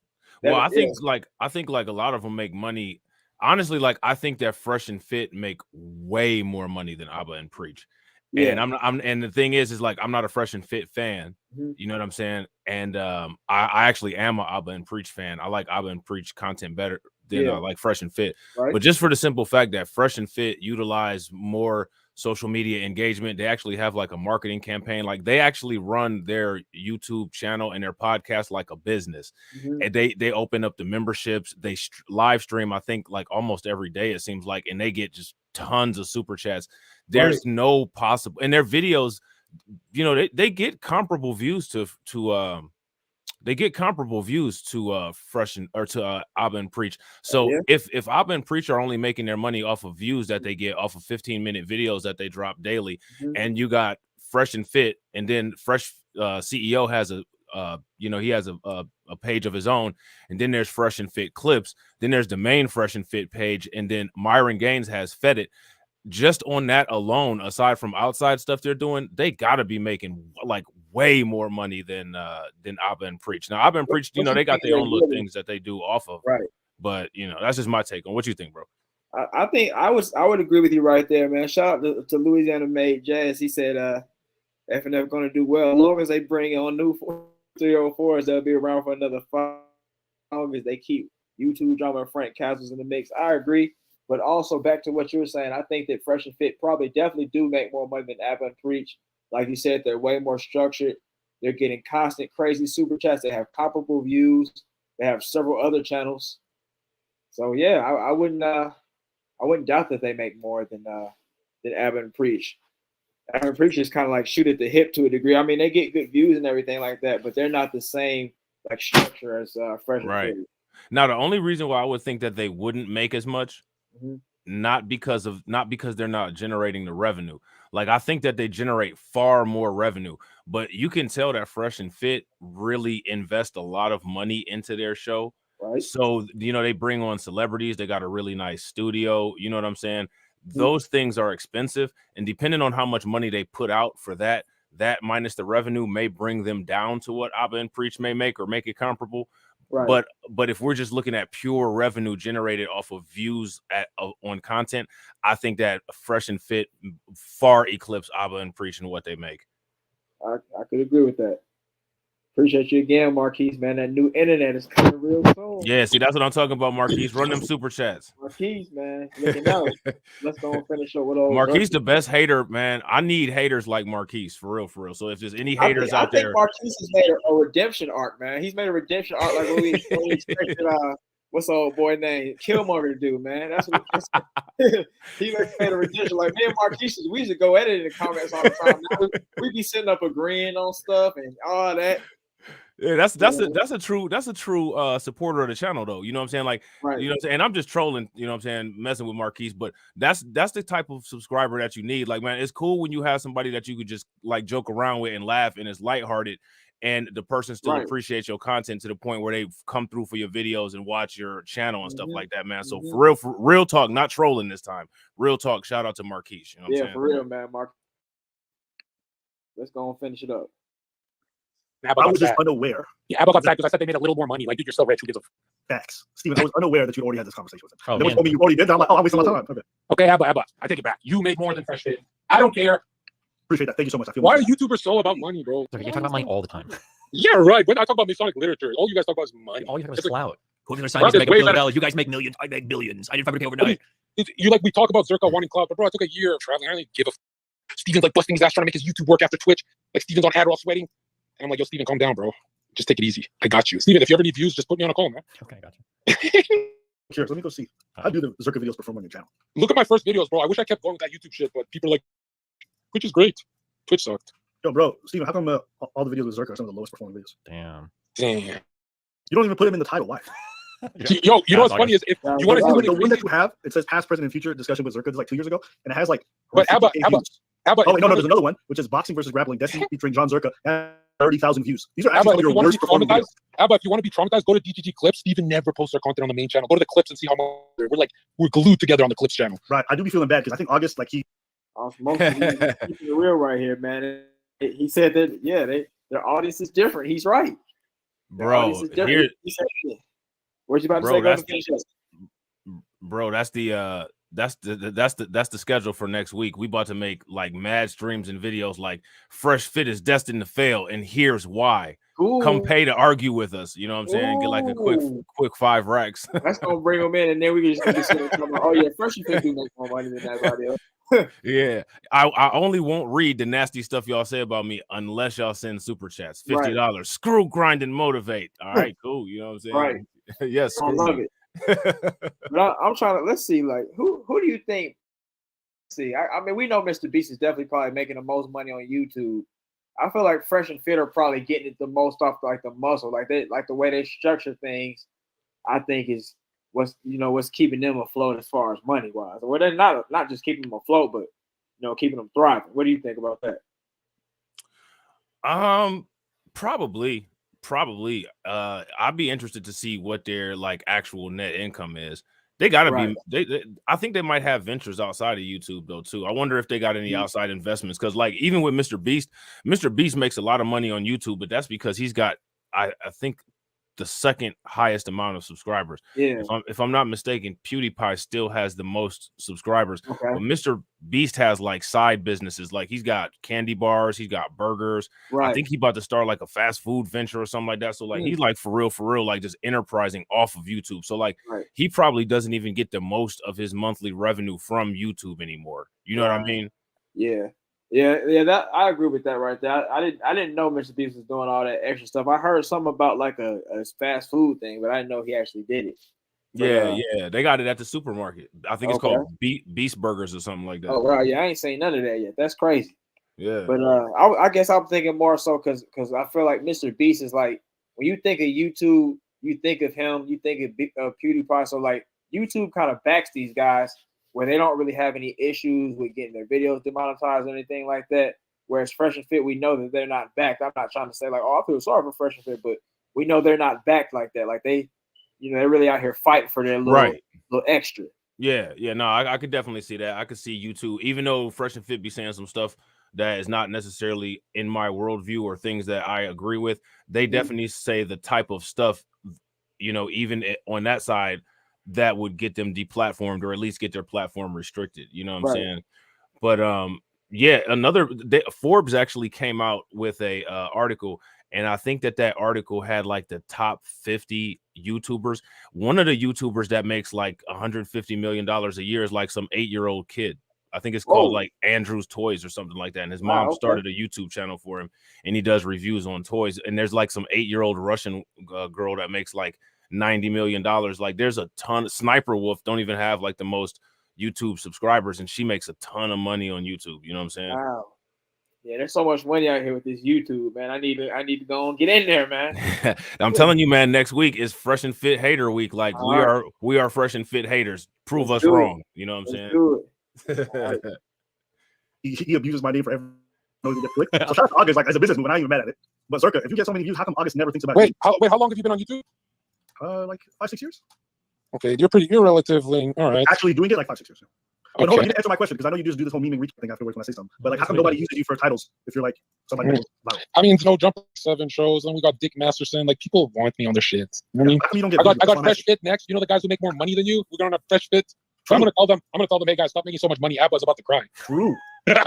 [SPEAKER 12] Well, I think like a lot of them make money. Honestly, like I think that Fresh and Fit make way more money than Abba and Preach. Yeah. And and the thing is like I'm not a Fresh and Fit fan. You know what I'm saying? And I actually am an Abba and Preach fan. I like Abba and Preach content better than like Fresh and Fit. Right. But just for the simple fact that Fresh and Fit utilize more social media engagement, they actually have like a marketing campaign. Like they actually run their YouTube channel and their podcast like a business. And they open up the memberships. They live stream, I think, like almost every day, it seems like, and they get just tons of super chats. There's no possible, and their videos, they get comparable views to Fresh or to Abba and Preach. So if Abba and Preach are only making their money off of views that they get off of 15-minute videos that they drop daily, and you got Fresh and Fit, and then Fresh CEO has he has a page of his own, and then there's Fresh and Fit clips, then there's the main Fresh and Fit page, and then Myron Gaines has Fed It. Just on that alone, aside from outside stuff they're doing, they got to be making like way more money than Abba and Preach. Now, Abba and Preach, they got their own little things that they do off of. Right. But that's just my take on what you think, bro.
[SPEAKER 1] I think I would agree with you right there, man. Shout out to Louisiana Made Jazz. He said FnF going to do well as long as they bring on new 304s. They'll be around for another 5 as they keep YouTube drama and Frank Castles in the mix. I agree. But also back to what you were saying, I think that Fresh and Fit probably definitely do make more money than Abba and Preach. Like you said, they're way more structured. They're getting constant crazy super chats. They have comparable views. They have several other channels. So yeah, I wouldn't doubt that they make more than Abba and Preach. Abba and Preach is kind of like shoot at the hip to a degree. I mean, they get good views and everything like that, but they're not the same like structure as Fresh and Fit.
[SPEAKER 12] Now, the only reason why I would think that they wouldn't make as much. Not because they're not generating the revenue. Like I think that they generate far more revenue, but you can tell that Fresh and Fit really invest a lot of money into their show. Right. So, they bring on celebrities. They got a really nice studio. You know what I'm saying? Those things are expensive, and depending on how much money they put out for that minus the revenue may bring them down to what Abba and Preach may make or make it comparable. Right. But if we're just looking at pure revenue generated off of views on content, I think that Fresh and Fit far eclipse Abba and Preach in what they make.
[SPEAKER 1] I could agree with that. Appreciate you again, Marquise, man. That new internet is coming real soon.
[SPEAKER 12] Yeah, see, that's what I'm talking about, Marquise. Run them super chats.
[SPEAKER 1] Marquise, man. Looking out. Let's go and finish up with old
[SPEAKER 12] Marquise, the best hater, man. I need haters like Marquise, for real, for real. So if there's any haters out there.
[SPEAKER 1] I think Marquise has made a redemption arc, man. He's made a redemption arc like what we expected what's the old boy name? Killmonger to do, man. That's what he made a redemption. Like me and Marquise, we used to go at it in the comments all the time. Now we be sitting up agreeing on stuff and all that.
[SPEAKER 12] Yeah, that's a true supporter of the channel though. You know what I'm saying? Like, right. You know what I'm saying? And I'm just trolling, you know what I'm saying, messing with Marquise, but that's the type of subscriber that you need. Like, man, it's cool when you have somebody that you could just like joke around with and laugh and it's lighthearted and the person still appreciates your content to the point where they come through for your videos and watch your channel and stuff like that, man. So for real talk, not trolling this time. Real talk, shout out to Marquise. You know what I'm saying?
[SPEAKER 1] For real, man, Mark. Let's go and finish it up.
[SPEAKER 4] I was just unaware.
[SPEAKER 10] Yeah, Abba got back because I said they made a little more money. Like, dude, you're so rich. Who gives a
[SPEAKER 4] facts? Steven, I was unaware that you already had this conversation with him. Then when you told me you already did, I'm like, oh, I'm wasting my time.
[SPEAKER 10] Okay, Abba, I take it back. You make more than Fresh Fit. I don't care.
[SPEAKER 4] Appreciate that. Thank you so much.
[SPEAKER 10] Why are YouTubers so about money, bro?
[SPEAKER 11] You talk about money all the time.
[SPEAKER 10] Yeah, right. But I talk about Masonic literature. All you guys talk about is money.
[SPEAKER 11] All you have is clout. Whoever scientists make $1 billion, you guys make millions. I make billions. I didn't fabricate overnight.
[SPEAKER 10] You like we talk about Zherka wanting clout, but bro, I took a year of traveling. I don't even give a. Steven's like busting his ass trying to make his YouTube work after Twitch. Like Steven's on Adderall sweating, and I'm like, yo, Steven, calm down, bro. Just take it easy. I got you, Steven. If you ever need views, just put me on a call, man.
[SPEAKER 11] Okay, I got you.
[SPEAKER 4] Cheers. Let me go see. How do the Zherka videos perform on your channel?
[SPEAKER 10] Look at my first videos, bro. I wish I kept going with that YouTube shit, but people are like, Twitch is great. Twitch sucked.
[SPEAKER 4] Yo, bro, Steven, how come all the videos with Zherka are some of the lowest performing videos?
[SPEAKER 11] Damn.
[SPEAKER 10] Damn.
[SPEAKER 4] You don't even put him in the title. Why?
[SPEAKER 10] Yo, you know what's funny is if you want to see
[SPEAKER 4] the one that you have, it says past, present, and future discussion with Zherka. It's like 2 years ago, and it has like.
[SPEAKER 10] But Abba,
[SPEAKER 4] oh wait, no, there's another one which is boxing versus grappling, Destiny featuring John Zherka, and 30,000 views. These are actually some of your worst performing videos.
[SPEAKER 10] Abba, if you want to be traumatized, go to DGG Clips. Steven never posts our content on the main channel. Go to the Clips and see how much we're glued together on the Clips channel.
[SPEAKER 4] Right, I do be feeling bad because I think August, like
[SPEAKER 1] keeping it real right here, man. He said that their audience is different. He's right,
[SPEAKER 12] bro. Here,
[SPEAKER 1] what you about to say?
[SPEAKER 12] Bro, that's the schedule for next week. We about to make like mad streams and videos like Fresh Fit is destined to fail, and here's why.
[SPEAKER 1] Ooh.
[SPEAKER 12] Come pay to argue with us. You know what I'm saying? Get like a quick 5 racks.
[SPEAKER 1] That's gonna bring them in, and then we can just oh yeah, Fresh Fit do make more money than everybody else.
[SPEAKER 12] Yeah, I only won't read the nasty stuff y'all say about me unless y'all send super chats. $50. Right. Screw grind and motivate. All right, cool. You know what I'm saying?
[SPEAKER 1] Right.
[SPEAKER 12] Yes.
[SPEAKER 1] I love it. But I'm trying to let's see, like who do you think? See, I mean, we know Mr. Beast is definitely probably making the most money on YouTube. I feel like Fresh and Fit are probably getting it the most off like the muscle, like the way they structure things. I think is what's keeping them afloat as far as money wise. Well, they're not just keeping them afloat, but keeping them thriving. What do you think about that?
[SPEAKER 12] Probably. I'd be interested to see what their like actual net income is. They gotta be. I think they might have ventures outside of YouTube though too. I wonder if they got any outside investments because like even with Mr. Beast makes a lot of money on YouTube, but that's because he's got I think the second highest amount of subscribers.
[SPEAKER 1] Yeah.
[SPEAKER 12] If I'm not mistaken, PewDiePie still has the most subscribers.
[SPEAKER 1] Okay.
[SPEAKER 12] But Mr. Beast has like side businesses. Like he's got candy bars, he's got burgers.
[SPEAKER 1] Right.
[SPEAKER 12] I think he's about to start like a fast food venture or something like that. So like he's like for real, like just enterprising off of YouTube. So like he probably doesn't even get the most of his monthly revenue from YouTube anymore. You know what I mean?
[SPEAKER 1] Yeah. That I agree with that right there. I didn't know Mr. Beast was doing all that extra stuff. I heard something about like a fast food thing, but I didn't know he actually did it. But,
[SPEAKER 12] yeah, they got it at the supermarket. I think it's called Beast Burgers or something like that.
[SPEAKER 1] Oh wow, yeah, I ain't seen none of that yet. That's crazy.
[SPEAKER 12] Yeah,
[SPEAKER 1] but I guess I'm thinking more so because I feel like Mr. Beast is like when you think of YouTube, you think of him, you think of PewDiePie. So like YouTube kind of backs these guys where they don't really have any issues with getting their videos demonetized or anything like that. Whereas Fresh and Fit, we know that they're not backed. I'm not trying to say like, oh, I feel sorry for Fresh and Fit, but we know they're not backed like that. Like they're really out here fighting for their little extra.
[SPEAKER 12] Yeah, no, I could definitely see that. I could see YouTube, even though Fresh and Fit be saying some stuff that is not necessarily in my worldview or things that I agree with, they definitely say the type of stuff, even on that side, that would get them deplatformed or at least get their platform restricted. You know what I'm saying? But Forbes actually came out with a article, and I think that article had like the top 50 YouTubers. One of the YouTubers that makes like $150 million a year is like some 8-year-old kid. I think it's called like Andrew's Toys or something like that. And his mom started a YouTube channel for him, and he does reviews on toys. And there's like some 8-year-old Russian girl that makes like $90 million. Like there's a ton. Sniper Wolf don't even have like the most YouTube subscribers, and she makes a ton of money on YouTube. You know what I'm saying?
[SPEAKER 1] Wow. Yeah, there's so much money out here with this YouTube, man. I need to go and get in there, man.
[SPEAKER 12] I'm telling you, man, next week is Fresh and Fit Hater Week. Like we are Fresh and Fit haters. Prove us wrong. You know what I'm saying?
[SPEAKER 1] Do it.
[SPEAKER 4] He abuses my name for every So shout out to August, like as a business move, I'm not even mad at it. But Zherka, if you get so many views, how come August never thinks about it?
[SPEAKER 10] How long have you been on YouTube?
[SPEAKER 4] Like 5-6 years.
[SPEAKER 10] Okay, you're relatively all right.
[SPEAKER 4] Actually doing it like 5-6 years. But hold on, you didn't answer my question because I know you just do this whole memeing thing afterwards when I say something. But like, how come nobody uses you for titles if you're like something like
[SPEAKER 10] I mean, no Jump 7 shows, and we got Dick Masterson. Like, people want me on their shit. You know what I mean?
[SPEAKER 4] How come you don't get
[SPEAKER 10] I got Fresh Fit next. You know the guys who make more money than you? We're going to Fresh Fit. So I'm gonna tell them, hey guys, stop making so much money. Abba's about to cry.
[SPEAKER 4] True.
[SPEAKER 10] I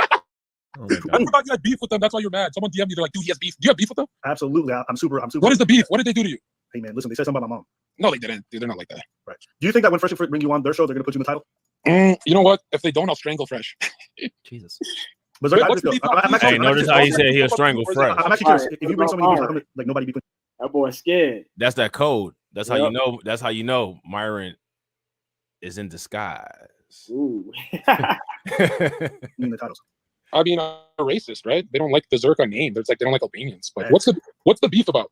[SPEAKER 10] forgot you had beef with them. That's why you're mad. Someone DM'd you, they're like, dude, he has beef. Do you have beef with them?
[SPEAKER 4] Absolutely. I'm super.
[SPEAKER 10] What is the beef? What did they do to you?
[SPEAKER 4] Hey man, listen, they said something about my mom.
[SPEAKER 10] No, they didn't. They're not like that.
[SPEAKER 4] Right. Do you think that when Fresh and Fit bring you on their show, they're gonna put you in the title?
[SPEAKER 10] You know what? If they don't, I'll strangle Fresh.
[SPEAKER 11] Jesus.
[SPEAKER 4] But
[SPEAKER 12] hey, notice how he said he'll strangle Fresh.
[SPEAKER 4] I'm actually curious. If you bring somebody, how come, like nobody be put.
[SPEAKER 1] That boy scared.
[SPEAKER 12] That's that code. That's how you know. That's how you know Myron is in disguise.
[SPEAKER 1] Ooh.
[SPEAKER 10] In the titles. I mean, a racist, right? They don't like the Zherka name. It's like they don't like Albanians. But what's the beef about?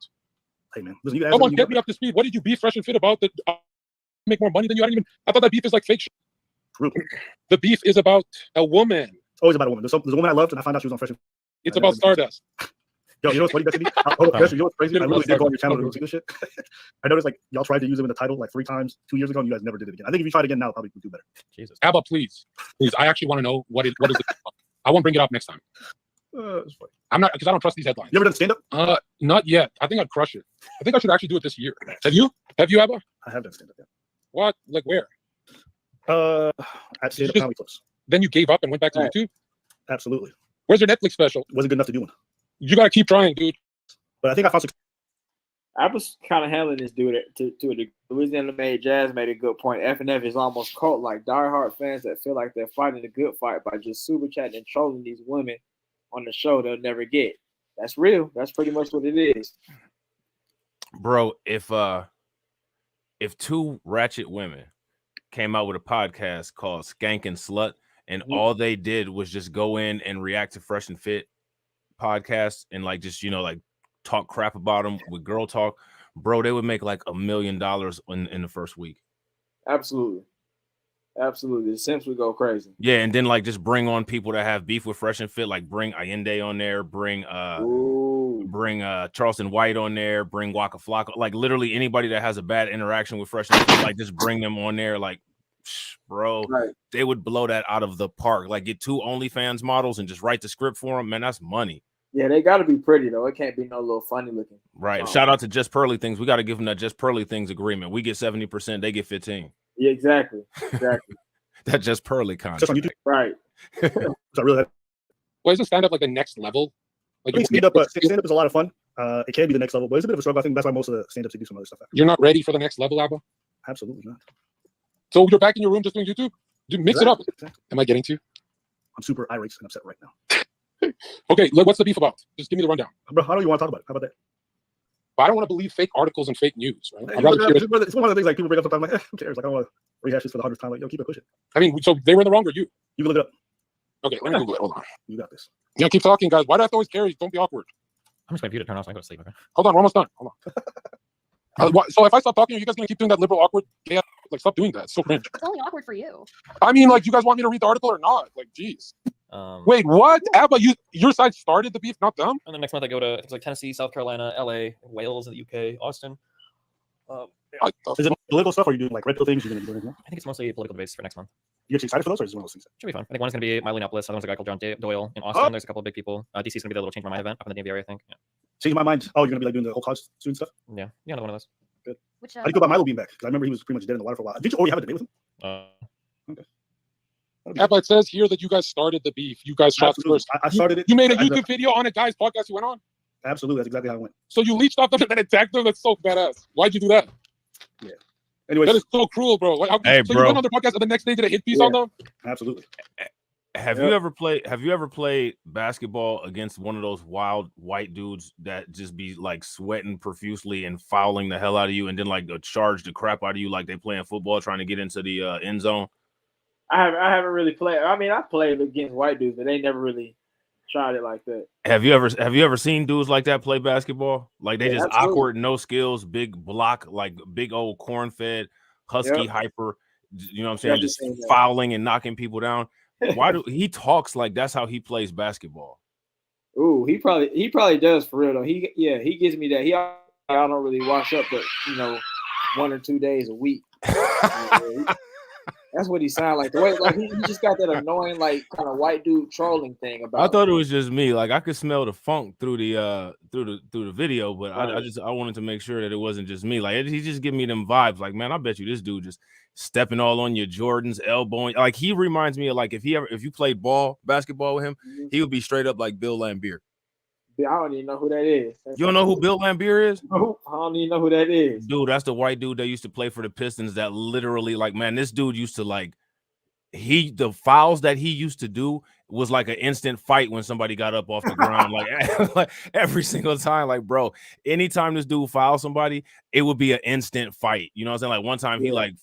[SPEAKER 4] Hey man,
[SPEAKER 10] come on, get me up to speed. What did you beef Fresh and Fit about? That make more money than you? I thought that beef is like fake shit.
[SPEAKER 4] True.
[SPEAKER 10] The beef is about a woman.
[SPEAKER 4] It's always about a woman. There's a woman I loved, and I found out she was on Fresh.
[SPEAKER 10] It's about Stardust.
[SPEAKER 4] Yo, you know what's funny? You know what's crazy? I literally did go on your channel to see this shit. I noticed like y'all tried to use him in the title like 3 times 2 years ago, and you guys never did it again. I think if you tried again now, probably would do better.
[SPEAKER 11] Jesus.
[SPEAKER 10] Abba, please. I actually want to know what is it. I won't bring it up next time. I'm not, because I don't trust these headlines.
[SPEAKER 4] You ever done stand up?
[SPEAKER 10] Not yet. I think I'd crush it. I think I should actually do it this year. Have you, Abba?
[SPEAKER 4] I have done stand up. Yeah.
[SPEAKER 10] What? Like where?
[SPEAKER 4] At stand up comedy clubs.
[SPEAKER 10] Then you gave up and went back to YouTube?
[SPEAKER 4] Absolutely.
[SPEAKER 10] Where's your Netflix special?
[SPEAKER 4] Wasn't good enough to do one.
[SPEAKER 10] You gotta keep trying, dude.
[SPEAKER 4] But I think I found success.
[SPEAKER 1] I was kind of handling this dude to a degree. Louisiana Jazz made a good point. FnF is almost cult like diehard fans that feel like they're fighting a good fight by just super chatting and trolling these women on the show they'll never get. That's real. That's pretty much what it is.
[SPEAKER 12] Bro, if 2 ratchet women came out with a podcast called Skank and Slut, and all they did was just go in and react to Fresh and Fit podcasts and like just like talk crap about them with girl talk, bro, they would make like $1 million in the first week.
[SPEAKER 1] Absolutely. The Sims would go crazy.
[SPEAKER 12] Yeah, and then like just bring on people that have beef with Fresh and Fit, like bring Allende on there, bring Charleston White on there, bring Waka Flocka, like literally anybody that has a bad interaction with Fresh and Fit, like just bring them on there, like bro, they would blow that out of the park. Like get 2 OnlyFans models and just write the script for them, man. That's money.
[SPEAKER 1] Yeah, they got to be pretty though. It can't be no little funny looking.
[SPEAKER 12] Right. Shout out to Just Pearly Things. We got to give them that Just Pearly Things agreement. We get 70%, they get 15%.
[SPEAKER 1] Yeah, exactly.
[SPEAKER 12] That Just Pearly contract.
[SPEAKER 1] Right.
[SPEAKER 4] So really,
[SPEAKER 10] well, isn't stand up like the next level? Like
[SPEAKER 4] stand up is a lot of fun. It can be the next level, but it's a bit of a struggle. I think that's why most of the stand ups do some other stuff.
[SPEAKER 10] You're not ready for the next level, Abba?
[SPEAKER 4] Absolutely not.
[SPEAKER 10] So you're back in your room just doing YouTube? Dude, mix it up. Exactly. Am I getting to you?
[SPEAKER 4] I'm super irate and upset right now.
[SPEAKER 10] Okay, what's the beef about? Just give me the rundown.
[SPEAKER 4] Bro, how do you want to talk about it? How about that?
[SPEAKER 10] But I don't want to believe fake articles and fake news, right?
[SPEAKER 4] It's one of the things like people bring up sometimes. Like, who cares? Like I don't want to rehash this for the 100th time. Like, yo, keep it pushing.
[SPEAKER 10] I mean, so they were in the wrong or you?
[SPEAKER 4] You can look it up.
[SPEAKER 10] Okay, let me Google it. Hold on.
[SPEAKER 4] You got this.
[SPEAKER 10] Yeah, keep talking, guys. Why do I have to always carry? Don't be awkward.
[SPEAKER 11] I'm just waiting for you to turn off so I can go to sleep. Okay?
[SPEAKER 10] Hold on, we're almost done. Hold on. So if I stop talking, are you guys gonna keep doing that liberal awkward? Yeah, like stop doing that. It's so cringe.
[SPEAKER 9] It's only awkward for you.
[SPEAKER 10] I mean, like, you guys want me to read the article or not? Like, geez. Wait, what? Abba, your side started the beef, not them?
[SPEAKER 11] And then next month I go to it's like Tennessee, South Carolina, LA, Wales in the UK, Austin.
[SPEAKER 4] Is it political stuff or are you doing like red pill things? You're gonna be doing
[SPEAKER 11] I think it's mostly political debates for next month.
[SPEAKER 4] You actually excited for those or is it one of those things?
[SPEAKER 11] Should be fun. I think one's going to be Milo Neapolis, other one's a guy called John Doyle in Austin. There's a couple of big people. DC is going to be the little change my mind event up in the DMV area, I think. Yeah.
[SPEAKER 4] Change my mind. Oh, you're going to be like doing the whole college student stuff?
[SPEAKER 11] Yeah, another one of those.
[SPEAKER 4] Good. How do you go about Milo being back? Because I remember he was pretty much dead in the water for a while. Did you already have a debate with him?
[SPEAKER 10] Okay. Yeah, but it says here that you guys started the beef. You guys shot first.
[SPEAKER 4] I started it.
[SPEAKER 10] You made a YouTube video on a guy's podcast you went on?
[SPEAKER 4] Absolutely. That's exactly how it went.
[SPEAKER 10] So you leached off them and then attacked them? That's so badass. Why'd you do that?
[SPEAKER 4] Yeah. Anyways,
[SPEAKER 10] that is so cruel, bro.
[SPEAKER 12] Hey,
[SPEAKER 10] so
[SPEAKER 12] bro.
[SPEAKER 10] you went on the podcast and the next day did a hit piece on them?
[SPEAKER 4] Absolutely.
[SPEAKER 12] Have you ever played basketball against one of those wild white dudes that just be like sweating profusely and fouling the hell out of you and then like charge the crap out of you like they playing football trying to get into the end zone?
[SPEAKER 1] I haven't really played. I mean, I played against white dudes, but they never really tried it like that.
[SPEAKER 12] Have you ever seen dudes like that play basketball? Like they just
[SPEAKER 1] absolutely.
[SPEAKER 12] Awkward, no skills, big block, like big old corn-fed, husky hyper. You know what I'm saying? Just fouling and knocking people down. Why do he talks like that's how he plays basketball?
[SPEAKER 1] Ooh, he probably does for real though. He gives me that. I don't really wash up, but 1 or 2 days a week. That's what he sounded like. The way, like he just got that annoying, like kind of white dude trolling thing about.
[SPEAKER 12] I thought it was just me. Like I could smell the funk through the video, but I wanted to make sure that it wasn't just me. Like he just give me them vibes. Like, man, I bet you this dude just stepping all on your Jordans, elbowing. Like he reminds me of like if you played basketball with him, he would be straight up like Bill Laimbeer.
[SPEAKER 1] I don't even know who that is.
[SPEAKER 12] You don't know who Bill Laimbeer is?
[SPEAKER 1] No, I don't even know who that is.
[SPEAKER 12] Dude, that's the white dude that used to play for the Pistons that literally, like, man, this dude used to, like, the fouls that he used to do was like an instant fight when somebody got up off the ground, like every single time. Like, bro, anytime this dude fouled somebody, it would be an instant fight. You know what I'm saying? Like one time he like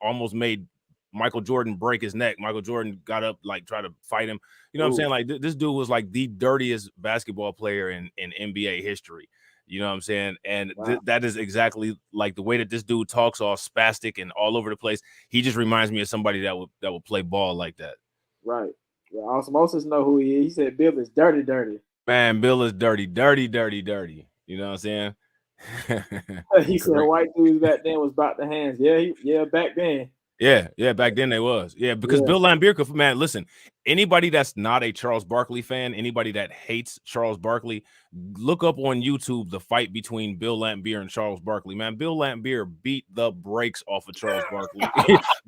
[SPEAKER 12] almost made Michael Jordan break his neck. Michael Jordan got up, like tried to fight him. You know what I'm saying? Like this dude was like the dirtiest basketball player in NBA history. You know what I'm saying? And that is exactly like the way that this dude talks, all spastic and all over the place. He just reminds me of somebody that would play ball like that.
[SPEAKER 1] Right. Yeah, osmosis know who he is. He said Bill is dirty, dirty.
[SPEAKER 12] Man, Bill is dirty, dirty, dirty, dirty. You know what I'm saying?
[SPEAKER 1] He said white dudes back then was about the hands. Yeah, back then.
[SPEAKER 12] Yeah, back then they was. Yeah, because Bill Laimbeer, man, listen, anybody that's not a Charles Barkley fan, anybody that hates Charles Barkley, look up on YouTube the fight between Bill Laimbeer and Charles Barkley. Man, Bill Laimbeer beat the brakes off of Charles Barkley.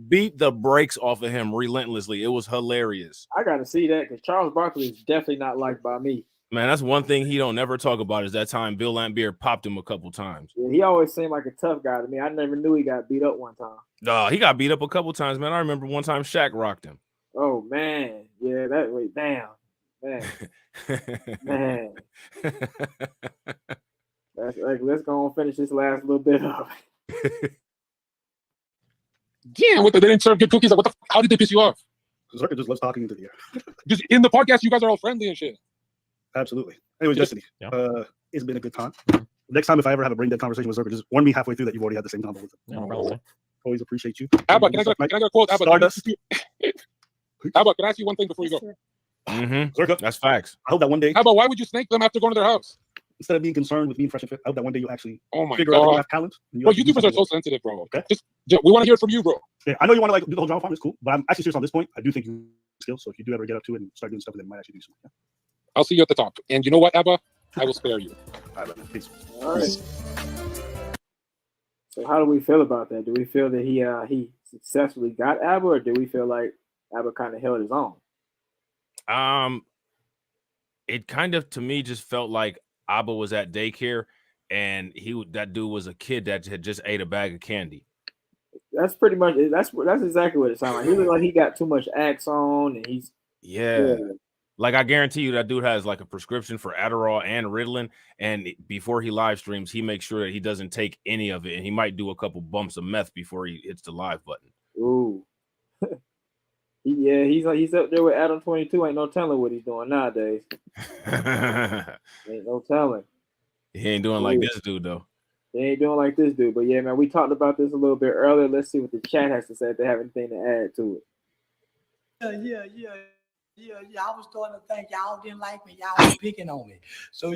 [SPEAKER 12] Beat the brakes off of him relentlessly. It was hilarious.
[SPEAKER 1] I got to see that because Charles Barkley is definitely not liked by me.
[SPEAKER 12] Man, that's one thing he don't never talk about is that time Bill Laimbeer popped him a couple times.
[SPEAKER 1] Yeah, he always seemed like a tough guy to me. I never knew he got beat up one time.
[SPEAKER 12] No, he got beat up a couple times, man. I remember one time Shaq rocked him.
[SPEAKER 1] Oh, man. Yeah, that way down. Man. Let's go and finish this last little bit up.
[SPEAKER 10] Yeah, they didn't serve good cookies. Like, how did they piss you off?
[SPEAKER 4] Zherka just loves talking into the air.
[SPEAKER 10] Just in the podcast, you guys are all friendly and shit.
[SPEAKER 4] Absolutely. Anyways, Destiny, it's been a good time. Next time, if I ever have a brain dead conversation with Zherka, just warn me halfway through that you've already had the same convo with him.
[SPEAKER 11] No problem.
[SPEAKER 4] Always appreciate you.
[SPEAKER 10] Abba, can I get a quote? Abba, can I ask you one thing before you go?
[SPEAKER 12] Zherka, that's facts.
[SPEAKER 4] I hope that one day.
[SPEAKER 10] Abba, why would you snake them after going to their house?
[SPEAKER 4] Instead of being concerned with being fresh and fit, I hope that one day you'll actually
[SPEAKER 10] figure out that you have
[SPEAKER 4] talent.
[SPEAKER 10] Bro, YouTubers are so sensitive, bro. Okay. We want to hear it from you, bro.
[SPEAKER 4] Yeah, I know you want to like do the whole drama farm. It's cool, but I'm actually serious on this point. I do think you skill. So if you do ever get up to it and start doing stuff, then might actually do something. Yeah?
[SPEAKER 10] I'll see you at the top. And you know what, Abba? I will spare you.
[SPEAKER 4] All right, peace.
[SPEAKER 1] All right. So how do we feel about that? Do we feel that he successfully got Abba, or do we feel like Abba kind of held his own?
[SPEAKER 12] It kind of to me just felt like Abba was at daycare, and that dude was a kid that had just ate a bag of candy.
[SPEAKER 1] That's pretty much that's exactly what it sounded like. He looked like he got too much Axe on, and he's
[SPEAKER 12] Like I guarantee you that dude has like a prescription for Adderall and Ritalin, and before he live streams, he makes sure that he doesn't take any of it, and he might do a couple bumps of meth before he hits the live button.
[SPEAKER 1] Ooh. He's up there with Adam 22. Ain't no telling what he's doing nowadays. Ain't no telling.
[SPEAKER 12] He ain't doing like this dude though.
[SPEAKER 1] He ain't doing like this dude. But yeah, man, we talked about this a little bit earlier. Let's see what the chat has to say if they have anything to add to it.
[SPEAKER 2] Yeah. I was starting to think y'all didn't like me. Y'all was picking on me. So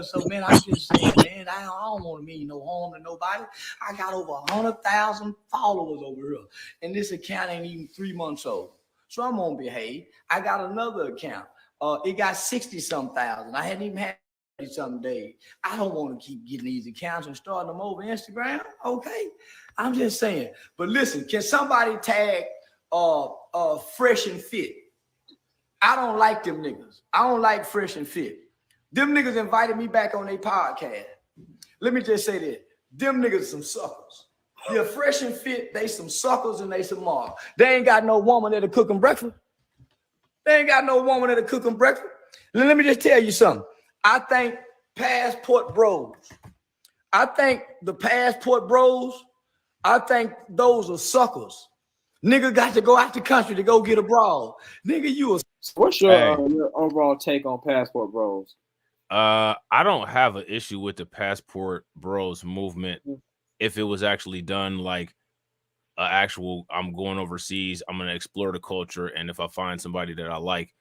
[SPEAKER 2] So man, I'm just saying, man, I don't want to mean no harm to nobody. I got over 100,000 followers over here, and this account ain't even 3 months old. So I'm gonna behave. I got another account. It got 60-some thousand. I hadn't even had 30-some days. I don't want to keep getting these accounts and starting them over Instagram. Okay, I'm just saying. But listen, can somebody tag Fresh and Fit? I don't like them niggas. I don't like Fresh and Fit. Them niggas invited me back on their podcast. Let me just say this. Them niggas some suckers. Yeah, Fresh and Fit, they some suckers and they some marks. They ain't got no woman that'll cook them breakfast. They ain't got no woman that'll cook them breakfast. Let me just tell you something. I think Passport Bros. I think the Passport Bros, I think those are suckers. Nigga got to go out the country to go get a broad. Nigga, you a...
[SPEAKER 1] What's your overall take on Passport Bros?
[SPEAKER 12] I don't have an issue with the Passport Bros movement if it was actually done like I'm going overseas, I'm going to explore the culture, and if I find somebody that I like,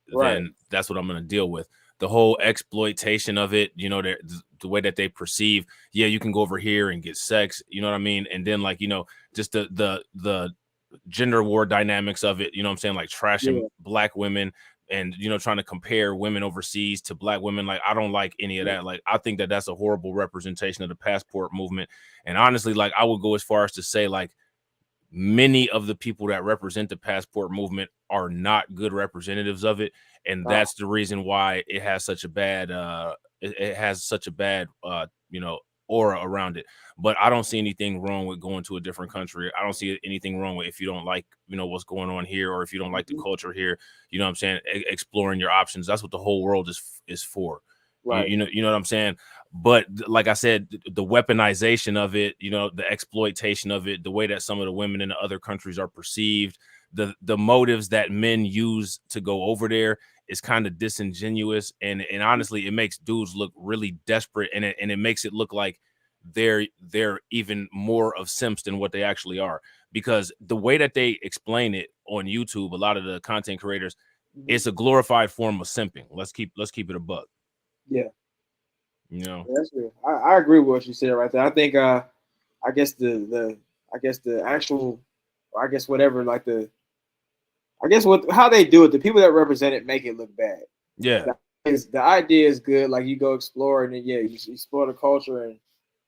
[SPEAKER 12] then that's what I'm going to deal with. The whole exploitation of it, you know, the way that they perceive, you can go over here and get sex, you know what I mean? And then like, you know, just the gender war dynamics of it, you know what I'm saying? Like trashing black women and, you know, trying to compare women overseas to black women. Like, I don't like any of that. Like, I think that that's a horrible representation of the Passport movement. And honestly, like, I would go as far as to say, like, many of the people that represent the Passport movement are not good representatives of it. And that's the reason why it has such a bad, you know, aura around it. But I don't see anything wrong with going to a different country. I don't see anything wrong with if you don't like, what's going on here, or if you don't like the culture here, you know what I'm saying, exploring your options. That's what the whole world is for. Right. You know what I'm saying? But like I said, the weaponization of it, the exploitation of it, the way that some of the women in the other countries are perceived, the motives that men use to go over there is kind of disingenuous. And honestly, it makes dudes look really desperate, and it makes it look like they're even more of simps than what they actually are, because the way that they explain it on YouTube, a lot of the content creators, it's a glorified form of simping. Let's keep it a buck.
[SPEAKER 1] Yeah. That's good. I agree with what you said right there. I think I guess the actual, or I guess whatever, like how they do it, the people that represent it make it look bad.
[SPEAKER 12] Yeah.
[SPEAKER 1] The idea is good. Like, you go explore, and then you explore the culture, and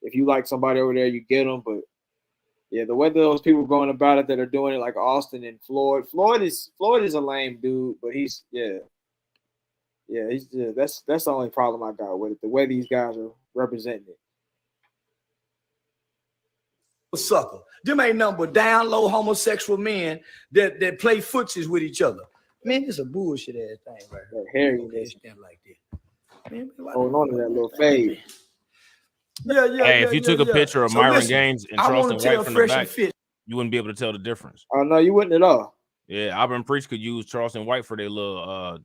[SPEAKER 1] if you like somebody over there, you get them. But yeah, the way those people going about it that are doing it, like Austin and Floyd is a lame dude, but he's that's the only problem I got with it. The way these guys are representing it.
[SPEAKER 2] Sucker. Them ain't nothing but down low homosexual men that play footsies with each other. Man, it's a bullshit ass thing right here.
[SPEAKER 1] Hairiness.
[SPEAKER 2] Like that. Man,
[SPEAKER 1] holding on to that little fade.
[SPEAKER 2] Yeah.
[SPEAKER 12] Hey, if you took a picture of Myron Gaines and Charleston White from the back,
[SPEAKER 2] Fit.
[SPEAKER 12] you wouldn't be able to tell the difference.
[SPEAKER 1] Oh no, you wouldn't at all.
[SPEAKER 12] Yeah, Auburn and Preach could use Charleston White for their little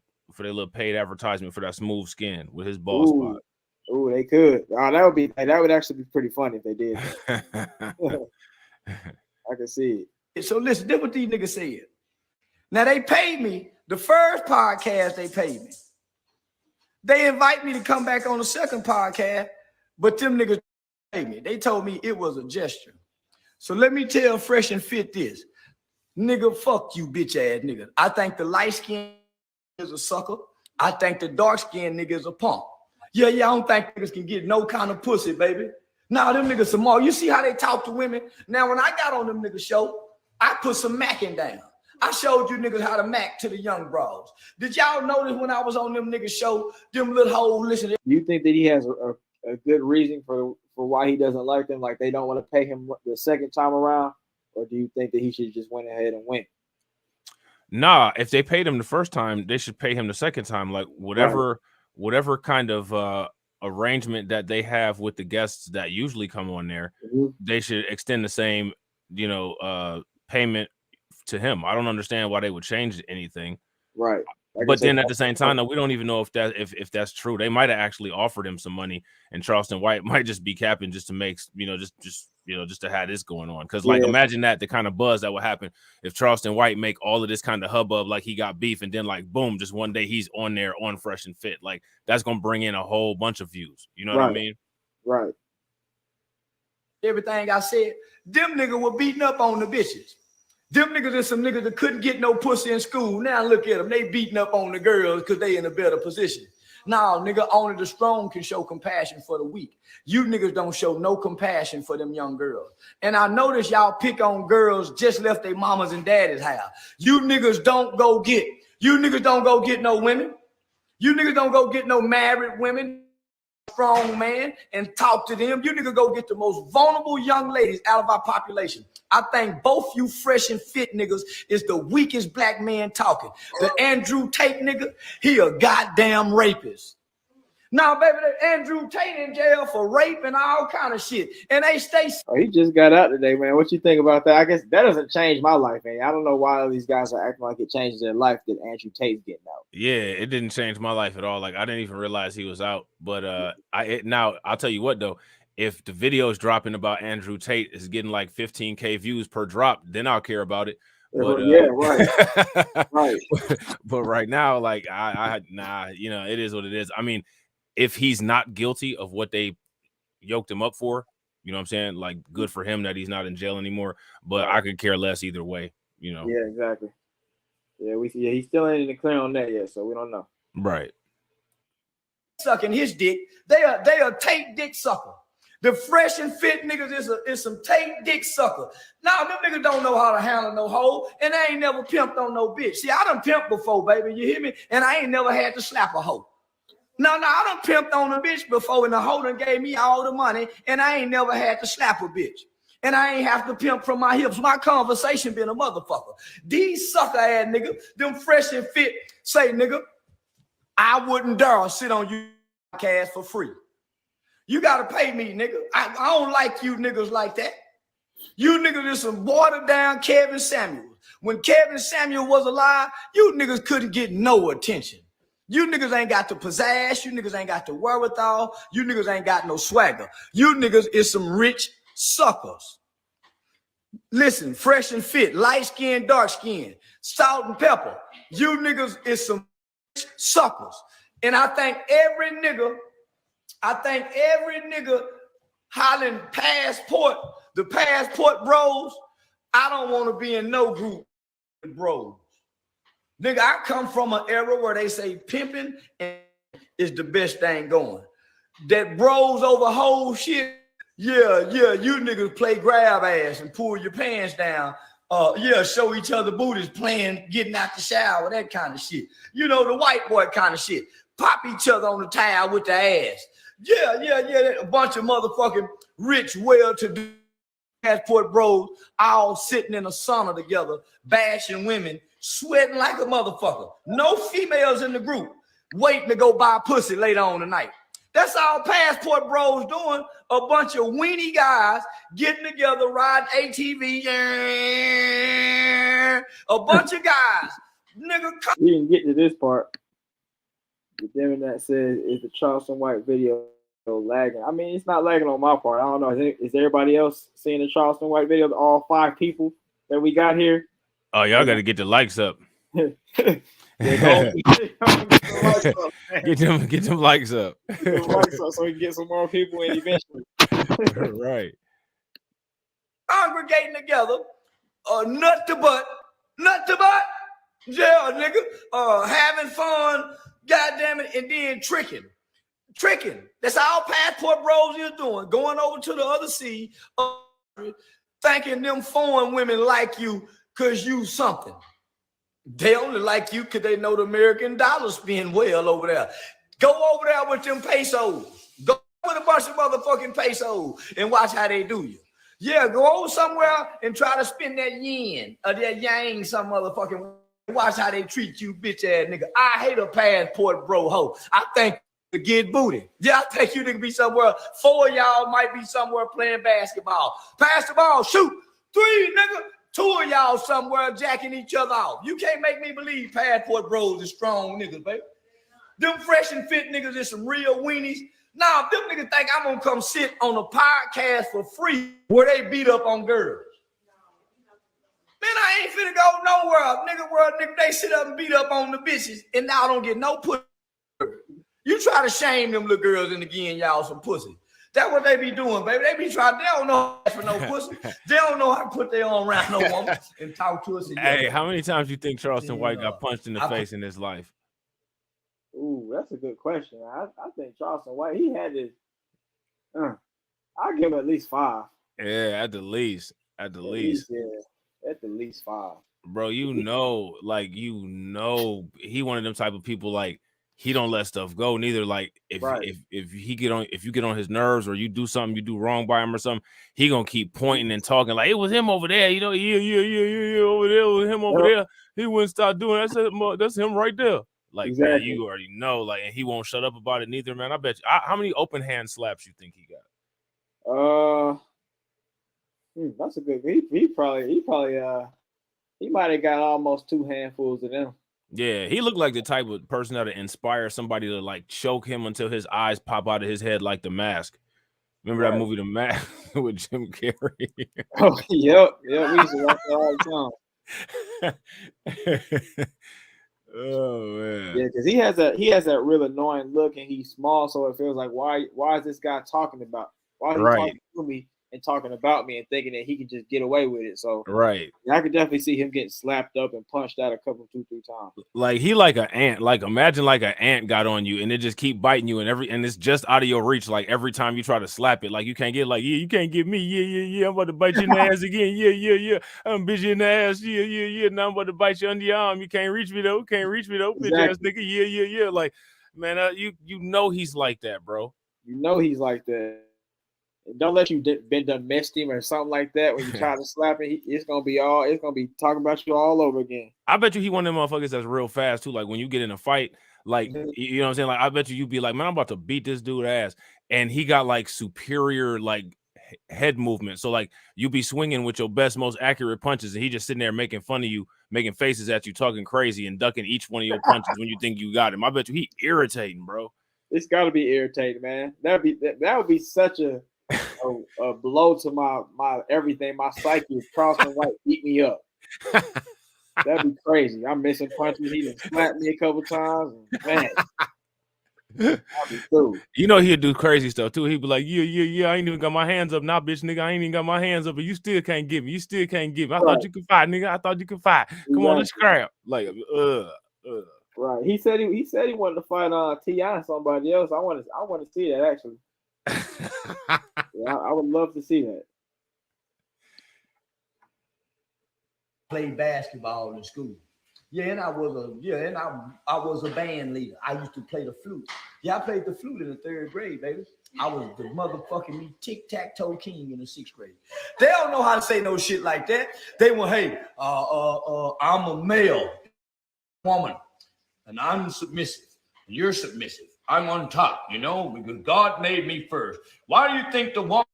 [SPEAKER 12] paid advertisement for that smooth skin with his bald spot.
[SPEAKER 1] Oh, they could. Oh, that would actually be pretty funny if they did that. I can see it.
[SPEAKER 2] So listen, this is what these niggas said. Now, they paid me. The first podcast, they paid me. They invite me to come back on the second podcast, but them niggas paid me. They told me it was a gesture. So let me tell Fresh and Fit this. Nigga, fuck you, bitch ass nigga. I think the light skin is a sucker. I think the dark skin nigga is a punk. Yeah, I don't think niggas can get no kind of pussy, baby. Now, them niggas some more. You see how they talk to women? Now, when I got on them niggas show, I put some macking down. I showed you niggas how to mac to the young bros. Did y'all notice when I was on them niggas show, them little hoes listen?
[SPEAKER 1] You think that he has a good reason for why he doesn't like them? Like, they don't want to pay him the second time around? Or do you think that he should just went ahead and win?
[SPEAKER 12] Nah, if they paid him the first time, they should pay him the second time. Like, whatever kind of arrangement that they have with the guests that usually come on there, they should extend the same, payment to him. I don't understand why they would change anything.
[SPEAKER 1] Right.
[SPEAKER 12] But then at the same time, though, we don't even know if that's true. They might have actually offered him some money, and Charleston White might just be capping just to make, just to have this going on. Because imagine the kind of buzz that would happen if Charleston White make all of this kind of hubbub, like he got beef, and then like boom, just one day he's on there on Fresh and Fit. Like, that's gonna bring in a whole bunch of views. You know what I mean?
[SPEAKER 1] Right.
[SPEAKER 2] Everything I said, them niggas were beating up on the bitches. Them niggas is some niggas that couldn't get no pussy in school. Now look at them. They beating up on the girls because they in a better position. Now, nigga, only the strong can show compassion for the weak. You niggas don't show no compassion for them young girls. And I notice y'all pick on girls just left their mamas and daddies' house. You niggas don't go get no women. You niggas don't go get no married women, strong man, and talk to them. You niggas go get the most vulnerable young ladies out of our population. I think both you Fresh and Fit niggas is the weakest black man talking. The Andrew Tate nigga, he a goddamn rapist. Now, baby, Andrew Tate in jail for rape and all kind of shit. And they stay.
[SPEAKER 1] Oh, he just got out today, man. What you think about that? I guess that doesn't change my life, man. I don't know why all these guys are acting like it changes their life that Andrew Tate's getting out.
[SPEAKER 12] Yeah, it didn't change my life at all. Like, I didn't even realize he was out. But now I'll tell you what, though. If the video is dropping about Andrew Tate is getting like 15K views per drop, then I'll care about it. But,
[SPEAKER 1] right.
[SPEAKER 12] But right now, like, it is what it is. I mean, if he's not guilty of what they yoked him up for, you know what I'm saying? Like, good for him that he's not in jail anymore. But I could care less either way,
[SPEAKER 1] Yeah, exactly. Yeah, he still ain't in the clear on that yet, so we don't know.
[SPEAKER 12] Right.
[SPEAKER 2] Sucking his dick. They are Tate dick sucker. The Fresh and Fit niggas is some Tate dick sucker. Now, them niggas don't know how to handle no hoe, and they ain't never pimped on no bitch. See, I done pimped before, baby. You hear me? And I ain't never had to slap a hoe.
[SPEAKER 6] No, I done pimped on a bitch before, and the hoe done gave me all the money, and I ain't never had to slap a bitch. And I ain't have to pimp from my hips. My conversation been a motherfucker. These sucker ass niggas, them fresh and fit, say, nigga, I wouldn't dare sit on you podcast for free. You gotta pay me, nigga. I don't like you niggas like that. You niggas is some watered down Kevin Samuels. When Kevin Samuel was alive, you niggas couldn't get no attention. You niggas ain't got the pizzazz. You niggas ain't got the wherewithal. You niggas ain't got no swagger. You niggas is some rich suckers. Listen, fresh and fit, light skin, dark skin, salt and pepper. You niggas is some rich suckers. And I think every nigga hollering passport, the passport bros, I don't want to be in no group with bros. Nigga, I come from an era where they say pimping is the best thing going. That bros over whole shit, yeah, you niggas play grab ass and pull your pants down. Show each other booties, playing, getting out the shower, that kind of shit. You know, the white boy kind of shit. Pop each other on the towel with the ass. Yeah, a bunch of motherfucking rich, well-to-do passport bros all sitting in a sauna together, bashing women, sweating like a motherfucker. No females in the group, waiting to go buy pussy later on tonight. That's all passport bros doing. A bunch of weenie guys getting together, riding ATV. A bunch of guys. Nigga,
[SPEAKER 1] we didn't get to this part. The demon that says, is the Charleston White video lagging? I mean, it's not lagging on my part. I don't know. Is everybody else seeing the Charleston White video? All 5 people that we got here?
[SPEAKER 12] Oh, y'all got to get the likes up.
[SPEAKER 1] Get
[SPEAKER 12] them likes up.
[SPEAKER 1] So we can get some more people in eventually.
[SPEAKER 12] Right.
[SPEAKER 6] Congregating together, nut to butt, yeah, nigga, having fun, goddamn it, and then tricking. That's all passport bros is doing. Going over to the other sea, thinking them foreign women like you because you something. They only like you because they know the American dollar spend well over there. Go over there with them pesos. Go with a bunch of motherfucking pesos and watch how they do you. Yeah, go over somewhere and try to spend that yen or that yang some motherfucking way. Watch how they treat you, bitch ass nigga. I hate a passport bro hoe. I think to get booty. Yeah, I think you nigga be somewhere. 4 of y'all might be somewhere playing basketball. Pass the ball, shoot. 3, nigga. 2 of y'all somewhere jacking each other off. You can't make me believe passport bros is strong niggas, baby. Them fresh and fit niggas is some real weenies. Nah, them niggas think I'm gonna come sit on a podcast for free where they beat up on girls. Man, I ain't finna go nowhere. Nigga, where nigga, they sit up and beat up on the bitches and now don't get no pussy. You try to shame them little girls into getting y'all some pussy. That's what they be doing, baby. They be trying, they don't know for no pussy. They don't know how to put their arm around no woman and talk to us.
[SPEAKER 12] Hey, how many times you think Charleston White got punched in the face in his life?
[SPEAKER 1] Ooh, that's a good question. I think Charleston White, he had this. I'll give him at least 5.
[SPEAKER 12] Yeah, at the least.
[SPEAKER 1] Yeah, at the least 5.
[SPEAKER 12] Bro, he one of them type of people, like, he don't let stuff go neither. Like if you get on his nerves or you do something, you do wrong by him or something, he gonna keep pointing and talking like it was him over there, you know, yeah, over there, it was him over there. He wouldn't stop doing that. That's him right there. Like, exactly. Man, you already know, like, and he won't shut up about it neither, man. I bet you. How many open hand slaps you think he got?
[SPEAKER 1] That's a good. He might have got almost 2 handfuls of them.
[SPEAKER 12] Yeah, he looked like the type of person that would inspire somebody to like choke him until his eyes pop out of his head like The Mask. Remember that movie, The Mask, with Jim Carrey?
[SPEAKER 1] Oh, yep. We used to watch that all the time.
[SPEAKER 12] Oh man.
[SPEAKER 1] Yeah, because he has that real annoying look, and he's small, so it feels like why is this guy talking about? Why is he talking to me and talking about me and thinking that he can just get away with it? So
[SPEAKER 12] right,
[SPEAKER 1] I could definitely see him getting slapped up and punched out 2-3 times.
[SPEAKER 12] Like he like an ant. Like imagine like an ant got on you and it just keep biting you and it's just out of your reach. Like every time you try to slap it, like you can't get like you can't get me. Yeah. I'm about to bite you in the ass again. Yeah. I'm bitch you in the ass. Yeah. Now I'm about to bite you under your arm. You can't reach me though. Bitch ass nigga. Yeah. Like Man, you know he's like that, bro.
[SPEAKER 1] You know he's like that. Don't let you been done messed him or something like that when you try to slap him. It's gonna be talking about you all over again.
[SPEAKER 12] I bet you he one of them motherfuckers that's real fast too. Like when you get in a fight, like you know what I'm saying. Like I bet you'd be like, man, I'm about to beat this dude ass, and he got like superior like head movement. So like you be swinging with your best, most accurate punches, and he just sitting there making fun of you, making faces at you, talking crazy, and ducking each one of your punches when you think you got him. I bet you he irritating, bro.
[SPEAKER 1] It's got to be irritating, man. That would be such a blow to my everything. My psyche if Charleston White beat me up. That'd be crazy. I'm missing punches. He done slapped me a couple times. Man, that'd be cool.
[SPEAKER 12] You know he'd do crazy stuff too. He'd be like, yeah. I ain't even got my hands up now, bitch, nigga. I ain't even got my hands up, but you still can't get me. You still can't get me. I thought you could fight, nigga. I thought you could fight. Come on, let's scrap. Like,
[SPEAKER 1] Right. He said he wanted to fight T.I. and somebody else. I want to see that actually. Yeah, I would love to see that.
[SPEAKER 2] Played basketball in school. Yeah, and I was a band leader. I used to play the flute. Yeah, I played the flute in the 3rd grade, baby. I was the motherfucking tic-tac-toe king in the 6th grade.
[SPEAKER 6] They don't know how to say no shit like that. They went, hey, I'm a male woman, and I'm submissive, and you're submissive. I'm on top, you know, because God made me first. Why do you think the woman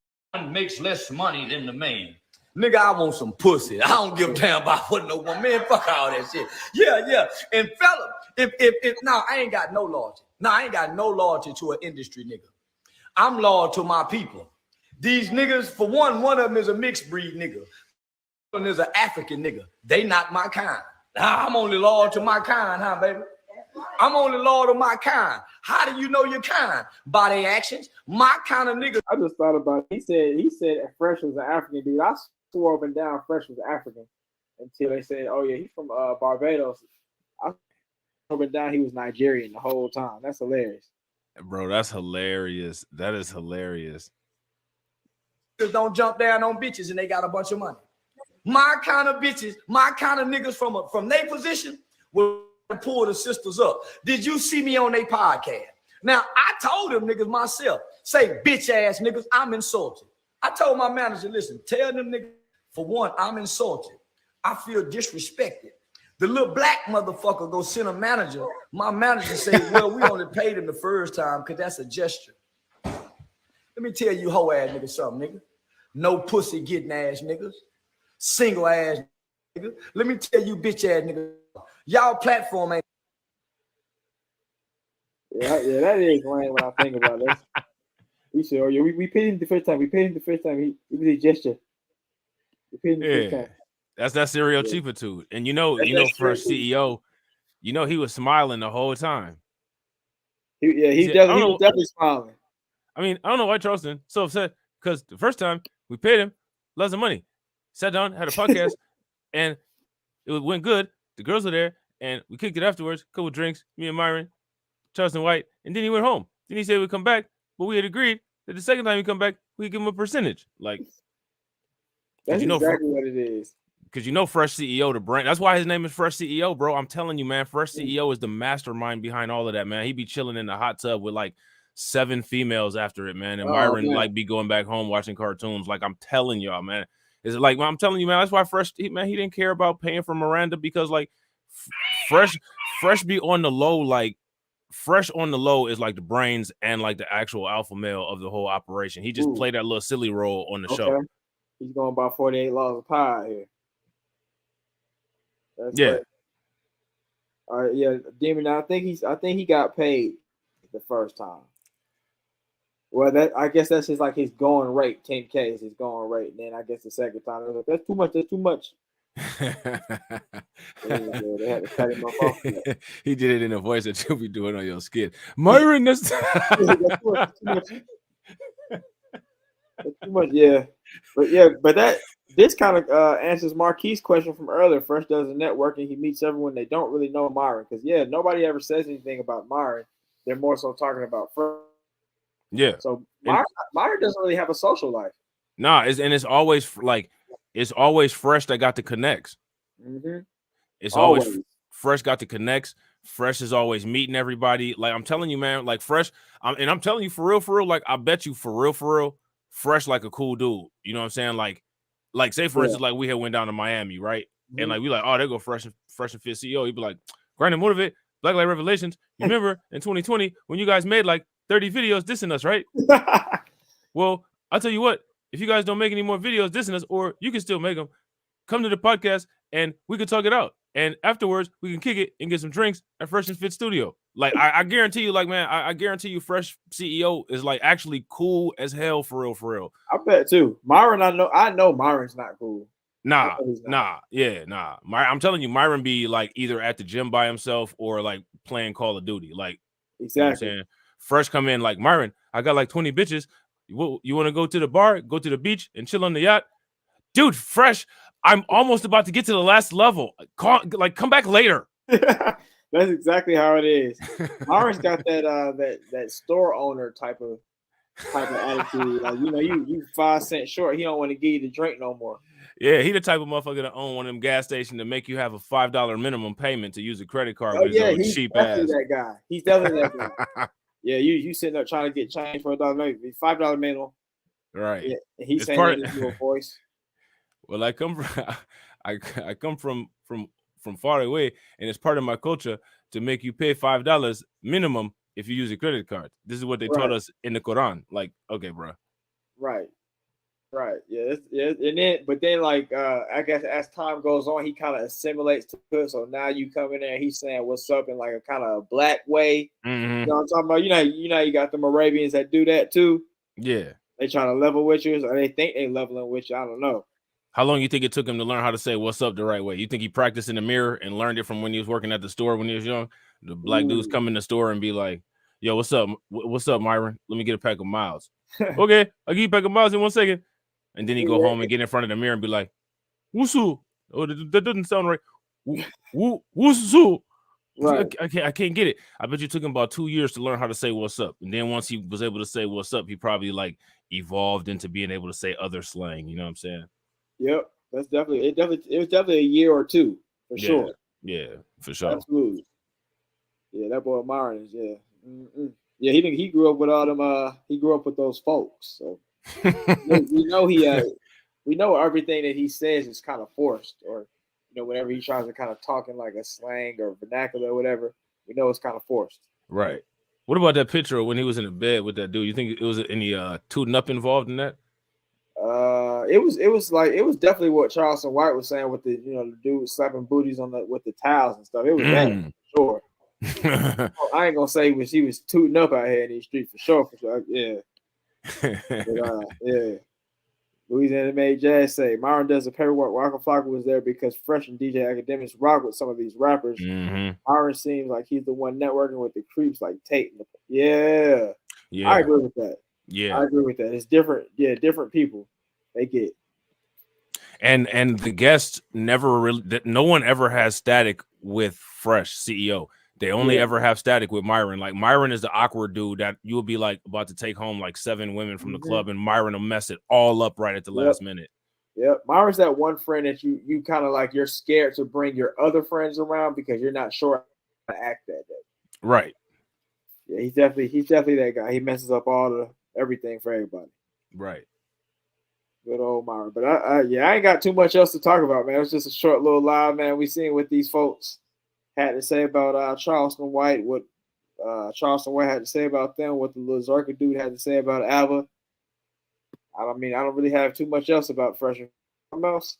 [SPEAKER 6] makes less money than the man? Nigga, I want some pussy. I don't give a damn about what no woman. Man, fuck all that shit. Yeah. And fella, if now I ain't got no loyalty. Now I ain't got no loyalty to an industry nigga. I'm loyal to my people. These niggas, for one of them is a mixed breed nigga. One is an African nigga. They not my kind. I'm only loyal to my kind, huh, baby? I'm only loyal to my kind. How do you know your kind? By their actions. My kind of nigga.
[SPEAKER 1] I just thought about it. He said Fresh was an African dude. I swore up and down Fresh was African until they said, oh yeah, he's from Barbados. I swore up and down he was Nigerian the whole time. That's hilarious.
[SPEAKER 12] Bro, that's hilarious. That is hilarious.
[SPEAKER 6] Don't jump down on bitches and they got a bunch of money. My kind of bitches, my kind of niggas from their position will pull the sisters up. Did you see me on their podcast? Now, I told them niggas myself, say bitch ass niggas, I'm insulted. I told my manager, listen, tell them niggas, for one, I'm insulted. I feel disrespected. The little black motherfucker go send a manager. My manager say, well, we only paid him the first time because that's a gesture. Let me tell you hoe ass niggas something, nigga. No pussy getting ass niggas. Single ass niggas. Let me tell you bitch ass niggas. Y'all platform ain't.
[SPEAKER 1] Yeah, that is lame when I think about it. We said, oh yeah, we paid him the first time. We paid him the first time. He was a gesture. We paid him the first time.
[SPEAKER 12] That's that stereotypitude. And you know, Fresh CEO, you know, he was smiling the whole time.
[SPEAKER 1] He was definitely smiling.
[SPEAKER 12] I mean, I don't know why Charleston so upset because the first time we paid him lots of money. Sat down, had a podcast, and it went good. The girls were there, and we kicked it afterwards. Couple drinks, me and Myron, Charleston White, and then he went home. Then he said we'd come back, but we had agreed that the second time he come back, we give him a percentage. Like
[SPEAKER 1] that's exactly what it is.
[SPEAKER 12] Because you know, Fresh CEO, the brand. That's why his name is Fresh CEO, bro. I'm telling you, man. Fresh CEO is the mastermind behind all of that, man. He be chilling in the hot tub with like 7 females after it, man. And Myron like be going back home watching cartoons. Like I'm telling y'all, man. Is it like I'm telling you, man? That's why Fresh, he didn't care about paying for Miranda because like Fresh be on the low. Like Fresh on the low is like the brains and like the actual alpha male of the whole operation. He just played that little silly role on the show.
[SPEAKER 1] He's going about 48 laws of pie here. That's
[SPEAKER 12] yeah.
[SPEAKER 1] Right. All right, yeah, Demon. I think he got paid the first time. Well, I guess that's just like his going rate. 10K is his going rate. And then I guess the second time it was like, that's too much. That's too much. They had to cut him off.
[SPEAKER 12] He did it in a voice that you'll be doing on your skit. Myron, that's
[SPEAKER 1] too much. Yeah, but this kind of answers Marquis' question from earlier. Fresh does the networking. He meets everyone. They don't really know Myron because nobody ever says anything about Myron. They're more so talking about Fresh.
[SPEAKER 12] Yeah.
[SPEAKER 1] So Myron doesn't really have a social life.
[SPEAKER 12] Nah, it's always like it's always Fresh that got the connects.
[SPEAKER 1] Mm-hmm.
[SPEAKER 12] It's always Fresh got the connects. Fresh is always meeting everybody. Like, I'm telling you, man, like Fresh, I'm telling you for real, like, I bet you for real, Fresh like a cool dude. You know what I'm saying? Like say for instance, like we had went down to Miami, right? And like we like, oh, there go Fresh and Fit CEO. He'd be like, Grinding Motivate, Black Light Revelations. You remember in 2020 when you guys made like 30 videos dissing us, right? Well, I'll tell you what, if you guys don't make any more videos dissing us, or you can still make them, come to the podcast and we can talk it out. And afterwards, we can kick it and get some drinks at Fresh and Fit Studio. Like, I guarantee you, like, man, I guarantee you Fresh CEO is like actually cool as hell for real.
[SPEAKER 1] I bet too. Myron, I know Myron's not cool.
[SPEAKER 12] Nah. I'm telling you, Myron be like either at the gym by himself or like playing Call of Duty. Like,
[SPEAKER 1] exactly.
[SPEAKER 12] You know what I'm saying? Fresh come in like, Myron, I got like 20 bitches. You want to go to the bar, go to the beach, and chill on the yacht? Dude, Fresh, I'm almost about to get to the last level. Come back later.
[SPEAKER 1] That's exactly how it is. Myron's got that store owner type of attitude. Like, you know, you 5 cents short. He don't want to give you the drink no more.
[SPEAKER 12] Yeah, he the type of motherfucker to own one of them gas stations to make you have a $5 minimum payment to use a credit card with his own cheap ass.
[SPEAKER 1] That guy. He's definitely that guy. Yeah, you sitting up trying to get change for $1, $5 minimum.
[SPEAKER 12] Right.
[SPEAKER 1] Yeah, he's saying that in his little voice.
[SPEAKER 12] Well, I come from far away, and it's part of my culture to make you pay $5 minimum if you use a credit card. This is what they taught us in the Quran. Like, okay, bro.
[SPEAKER 1] Right. Yeah. But then like I guess as time goes on, he kind of assimilates to it. So now you come in there, he's saying what's up in like a kind of black way.
[SPEAKER 12] Mm-hmm.
[SPEAKER 1] You know what I'm talking about? You know, you got them Arabians that do that too.
[SPEAKER 12] Yeah.
[SPEAKER 1] They try to level with you, or they think they leveling with you. I don't know.
[SPEAKER 12] How long you think it took him to learn how to say what's up the right way? You think he practiced in the mirror and learned it from when he was working at the store when he was young? The black dudes come in the store and be like, yo, what's up? What's up, Myron? Let me get a pack of miles. Okay, I'll give you a pack of miles in 1 second. And then he go home and get in front of the mirror and be like, Wusu. Oh, that doesn't sound right. Wusu. Right. I can't get it. I bet you took him about 2 years to learn how to say what's up. And then once he was able to say what's up, he probably like evolved into being able to say other slang. You know what I'm saying?
[SPEAKER 1] Yep. It was definitely a year or two for sure.
[SPEAKER 12] Yeah, for sure.
[SPEAKER 1] Absolutely. Yeah, that boy Myron is yeah. He grew up with all them. He grew up with those folks. So we know everything that he says is kind of forced, or you know, whenever he tries to kind of talk in like a slang or vernacular or whatever, we know it's kind of forced.
[SPEAKER 12] Right. What about that picture when he was in the bed with that dude? You think it was any tooting up involved in that?
[SPEAKER 1] It was definitely what Charleston White was saying with the the dude slapping booties with the towels and stuff. It was that for sure. I ain't gonna say he was tooting up out here in these streets for sure. Yeah. But, yeah. Louisiana made Jazz say Myron does the paperwork. Waka Flocka was there because Fresh and DJ Academics rock with some of these rappers. Myron seems like he's the one networking with the creeps like Tate. Yeah. I agree with that.
[SPEAKER 12] Yeah,
[SPEAKER 1] I agree with that. It's different. Yeah, different people. They get.
[SPEAKER 12] And the guests never really. No one ever has static with Fresh CEO. They only ever have static with Myron. Like Myron is the awkward dude that you'll be like about to take home like 7 women from the club, and Myron will mess it all up right at the last minute.
[SPEAKER 1] Yeah, Myron's that one friend that you kind of like you're scared to bring your other friends around because you're not sure how to act that day.
[SPEAKER 12] Right.
[SPEAKER 1] Yeah, he's definitely that guy. He messes up everything for everybody.
[SPEAKER 12] Right.
[SPEAKER 1] Good old Myron. But I ain't got too much else to talk about, man. It was just a short little live, man. We seen what these folks had to say about Charleston White, what Charleston White had to say about them, what the little Zherka dude had to say about Alva. I don't really have too much else about Fresh. Something else?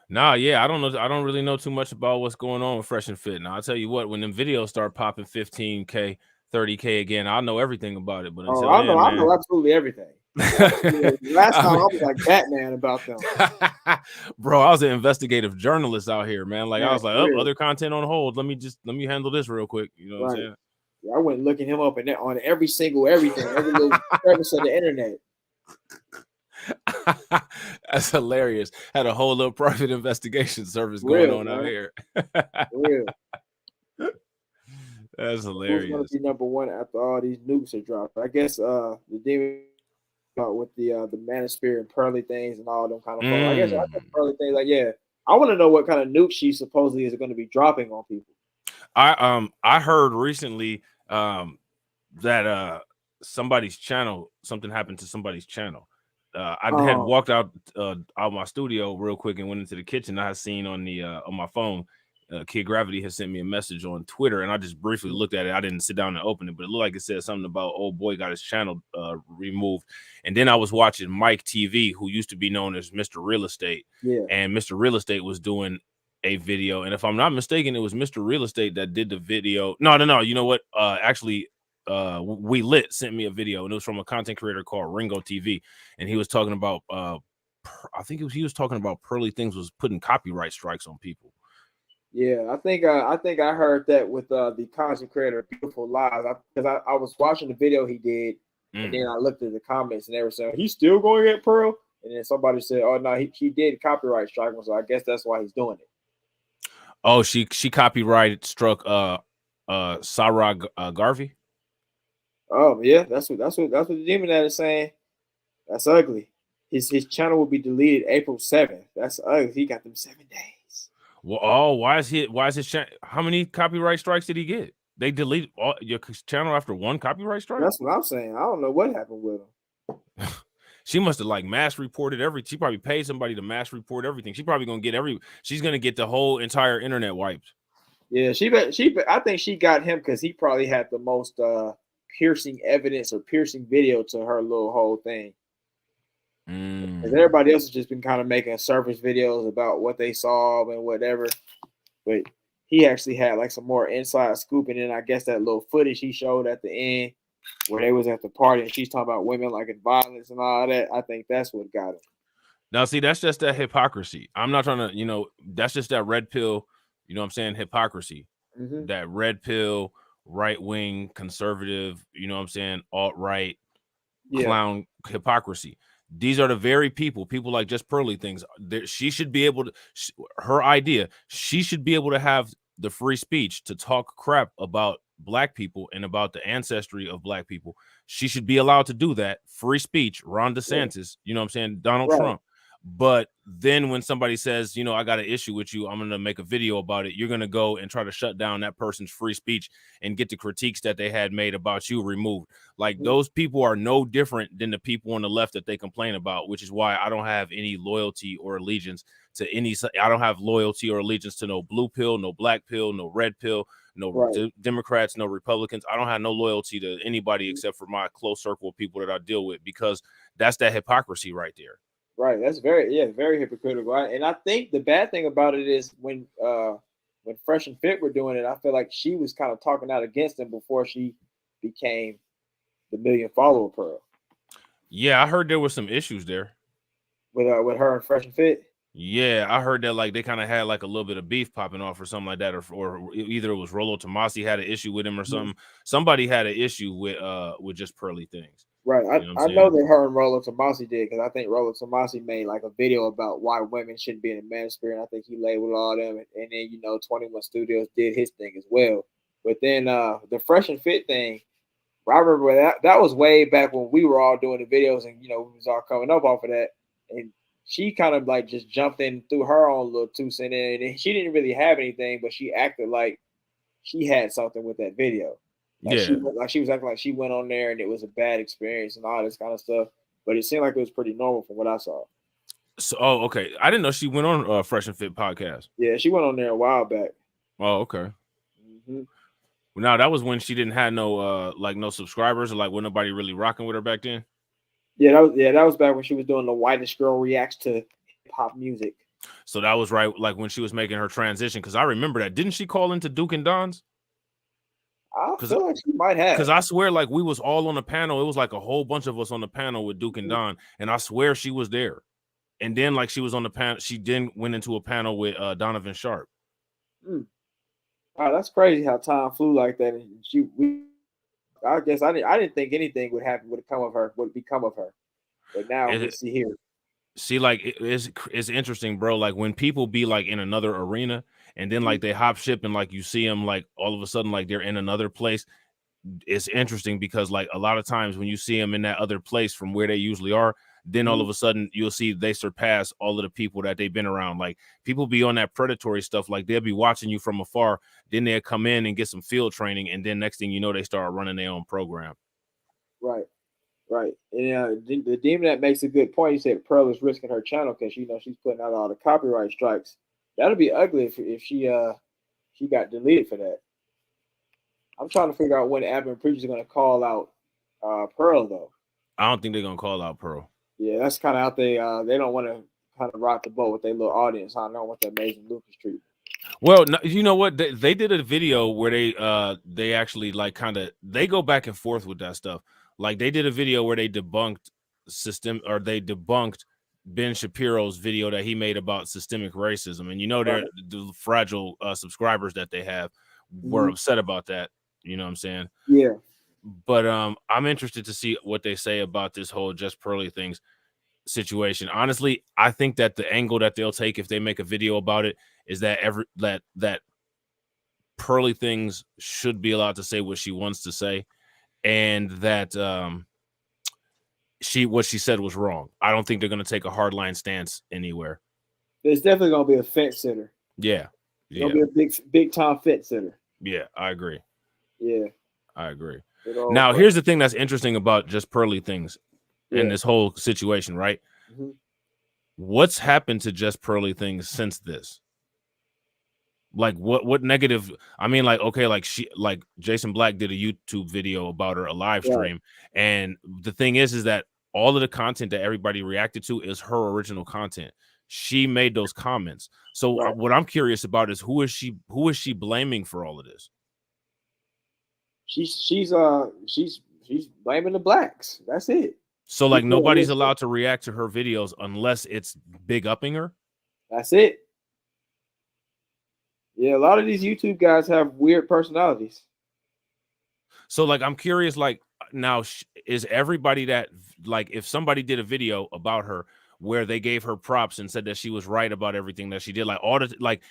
[SPEAKER 12] Nah, yeah, I don't know. I don't really know too much about what's going on with Fresh and Fit. Now, I'll tell you what, when them videos start popping 15K, 30K again, I'll know everything about it. But until
[SPEAKER 1] I know absolutely everything. Last time I was like Batman about them.
[SPEAKER 12] Bro, I was an investigative journalist out here, man. Like I was like, other content on hold. Let me handle this real quick. You know what I'm saying?
[SPEAKER 1] Yeah, I went looking him up on every everything, every little crevice of the internet.
[SPEAKER 12] That's hilarious. Had a whole little private investigation service going on out here.
[SPEAKER 1] Real.
[SPEAKER 12] That's hilarious.
[SPEAKER 1] Who's going to be number one after all these nukes are dropped? I guess the demon with the Manosphere and Pearly things and all them kind of folks. I guess Pearly things, like, yeah. I want to know what kind of nuke she supposedly is going to be dropping on people.
[SPEAKER 12] I heard recently that somebody's channel, something happened to somebody's channel. I had walked out my studio real quick and went into the kitchen. I had seen on my phone, Kid Gravity has sent me a message on Twitter, and I just briefly looked at it. I didn't sit down and open it, but it looked like it said something about old boy got his channel removed. And then I was watching Mike TV, who used to be known as Mr. Real Estate.
[SPEAKER 1] Yeah.
[SPEAKER 12] And Mr. Real Estate was doing a video, and if I'm not mistaken, it was Mr. Real Estate that did the video. No. You know what? Actually, We Lit sent me a video, and it was from a content creator called Ringo TV, and he was talking about I think he was talking about Pearly Things was putting copyright strikes on people.
[SPEAKER 1] Yeah, I think I heard that with the content creator Beautiful Lies, because I was watching the video he did, and then I looked at the comments and they were saying he's still going at Pearl, and then somebody said, "Oh no, he did copyright strike him, so I guess that's why he's doing it."
[SPEAKER 12] Oh, she copyright struck Sarah Garvey.
[SPEAKER 1] Oh yeah, that's what the Demon Dad is saying. That's ugly. His channel will be deleted April 7th. That's ugly. He got them 7 days.
[SPEAKER 12] Well, why is his channel? How many copyright strikes did he get? They deleted your channel after one copyright strike?
[SPEAKER 1] That's what I'm saying. I don't know what happened with him.
[SPEAKER 12] She must have like mass reported she probably paid somebody to mass report everything. She's probably gonna get she's gonna get the whole entire internet wiped.
[SPEAKER 1] Yeah, I think she got him because he probably had the most piercing evidence or piercing video to her little whole thing. Because everybody else has just been kind of making surface videos about what they saw and whatever, but he actually had like some more inside scoop. And then I guess that little footage he showed at the end where they was at the party and she's talking about women like in violence and all that. I think that's what got him.
[SPEAKER 12] Now, see, that's just that hypocrisy. I'm not trying to, that's just that red pill, you know what I'm saying, hypocrisy.
[SPEAKER 1] Mm-hmm.
[SPEAKER 12] That red pill, right-wing, conservative, you know what I'm saying, alt-right, clown hypocrisy. These are the very people like just Pearly Things. She should be able to, her idea, she should be able to have the free speech to talk crap about Black people and about the ancestry of Black people. She should be allowed to do that. Free speech, Ron DeSantis, you know what I'm saying, Donald Trump. But then when somebody says, I got an issue with you, I'm going to make a video about it, you're going to go and try to shut down that person's free speech and get the critiques that they had made about you removed. Like those people are no different than the people on the left that they complain about, which is why I don't have any loyalty or allegiance to any. I don't have loyalty or allegiance to no blue pill, no black pill, no red pill, no Democrats, no Republicans. I don't have no loyalty to anybody except for my close circle of people that I deal with, because that's that hypocrisy right there.
[SPEAKER 1] Right. That's very hypocritical. And I think the bad thing about it is when Fresh and Fit were doing it, I feel like she was kind of talking out against them before she became the million follower Pearl.
[SPEAKER 12] Yeah, I heard there was some issues there
[SPEAKER 1] with her and Fresh and Fit.
[SPEAKER 12] Yeah, I heard that like they kind of had like a little bit of beef popping off or something like that, or either it was Rollo Tomasi had an issue with him or something. Somebody had an issue with just Pearly Things.
[SPEAKER 1] Right. I know that her and Rollo Tomasi did, because I think Rollo Tomasi made like a video about why women shouldn't be in the manosphere, and I think he labeled all them. And then 21 Studios did his thing as well. But then the Fresh and Fit thing, I remember that was way back when we were all doing the videos, and we was all coming up off of that. And she kind of like just jumped in through her own little 2 cents in, and she didn't really have anything, but she acted like she had something with that video. She was acting like she went on there and it was a bad experience and all this kind of stuff. But it seemed like it was pretty normal from what I saw.
[SPEAKER 12] So, okay. I didn't know she went on Fresh and Fit podcast.
[SPEAKER 1] Yeah, she went on there a while back.
[SPEAKER 12] Oh, okay. Mm-hmm. Well, now that was when she didn't have no no subscribers, or like when nobody really rocking with her back then.
[SPEAKER 1] Yeah, that was back when she was doing the whitest girl reacts to hip hop music.
[SPEAKER 12] So that was right, like when she was making her transition. Because I remember that. Didn't she call into Duke and Don's?
[SPEAKER 1] I feel like she might have.
[SPEAKER 12] Because I swear, like we was all on the panel. It was like a whole bunch of us on the panel with Duke and Don, and I swear she was there. And then, like she was on the panel, she then went into a panel with Donovan Sharp.
[SPEAKER 1] Oh, that's crazy how time flew like that. And I guess I didn't think anything would become of her. But now we see here.
[SPEAKER 12] See, like it's interesting, bro. Like when people be like in another arena, and then like they hop ship, and like you see them like all of a sudden like they're in another place. It's interesting because like a lot of times when you see them in that other place from where they usually are, then all of a sudden you'll see they surpass all of the people that they've been around. Like people be on that predatory stuff, like they'll be watching you from afar, then they'll come in and get some field training, and then next thing you know, they start running their own program.
[SPEAKER 1] Right. And the demon that makes a good point. He said Pearl is risking her channel because she's putting out all the copyright strikes. That'll be ugly if she got deleted for that. I'm trying to figure out when Abba and Preacher are going to call out Pearl though.
[SPEAKER 12] I don't think they're gonna call out Pearl.
[SPEAKER 1] Yeah, that's kind of out they don't want to kind of rock the boat with their little audience. I don't want the amazing Lucas treatment.
[SPEAKER 12] Well, you know what? They did a video where they actually like they go back and forth with that stuff. Like they did a video where they debunked Ben Shapiro's video that he made about systemic racism, and the fragile subscribers that they have were upset about that. You know what I'm saying?
[SPEAKER 1] Yeah.
[SPEAKER 12] But I'm interested to see what they say about this whole Just Pearly things situation. Honestly, I think that the angle that they'll take if they make a video about it is that that Pearly things should be allowed to say what she wants to say, and that what she said was wrong. I don't think they're going to take a hardline stance anywhere.
[SPEAKER 1] There's definitely going to be a fence sitter.
[SPEAKER 12] Yeah.
[SPEAKER 1] There'll be a big time fence sitter.
[SPEAKER 12] Yeah, I agree.
[SPEAKER 1] Yeah,
[SPEAKER 12] I agree. Now, here's the thing that's interesting about Just Pearly things in this whole situation, right?
[SPEAKER 1] Mm-hmm.
[SPEAKER 12] What's happened to Just Pearly things since this? Like what negative? I mean, like, okay, like Jason Black did a YouTube video about her, a live stream, and the thing is that all of the content that everybody reacted to is her original content. She made those comments. So what I'm curious about is who is she blaming for all of this?
[SPEAKER 1] She's blaming the blacks. That's it.
[SPEAKER 12] So like nobody's allowed to react to her videos unless it's big upping her.
[SPEAKER 1] That's it. Yeah, a lot of these YouTube guys have weird personalities.
[SPEAKER 12] So like I'm curious, like now is everybody that like if somebody did a video about her where they gave her props and said that she was right about everything that she did, like all the like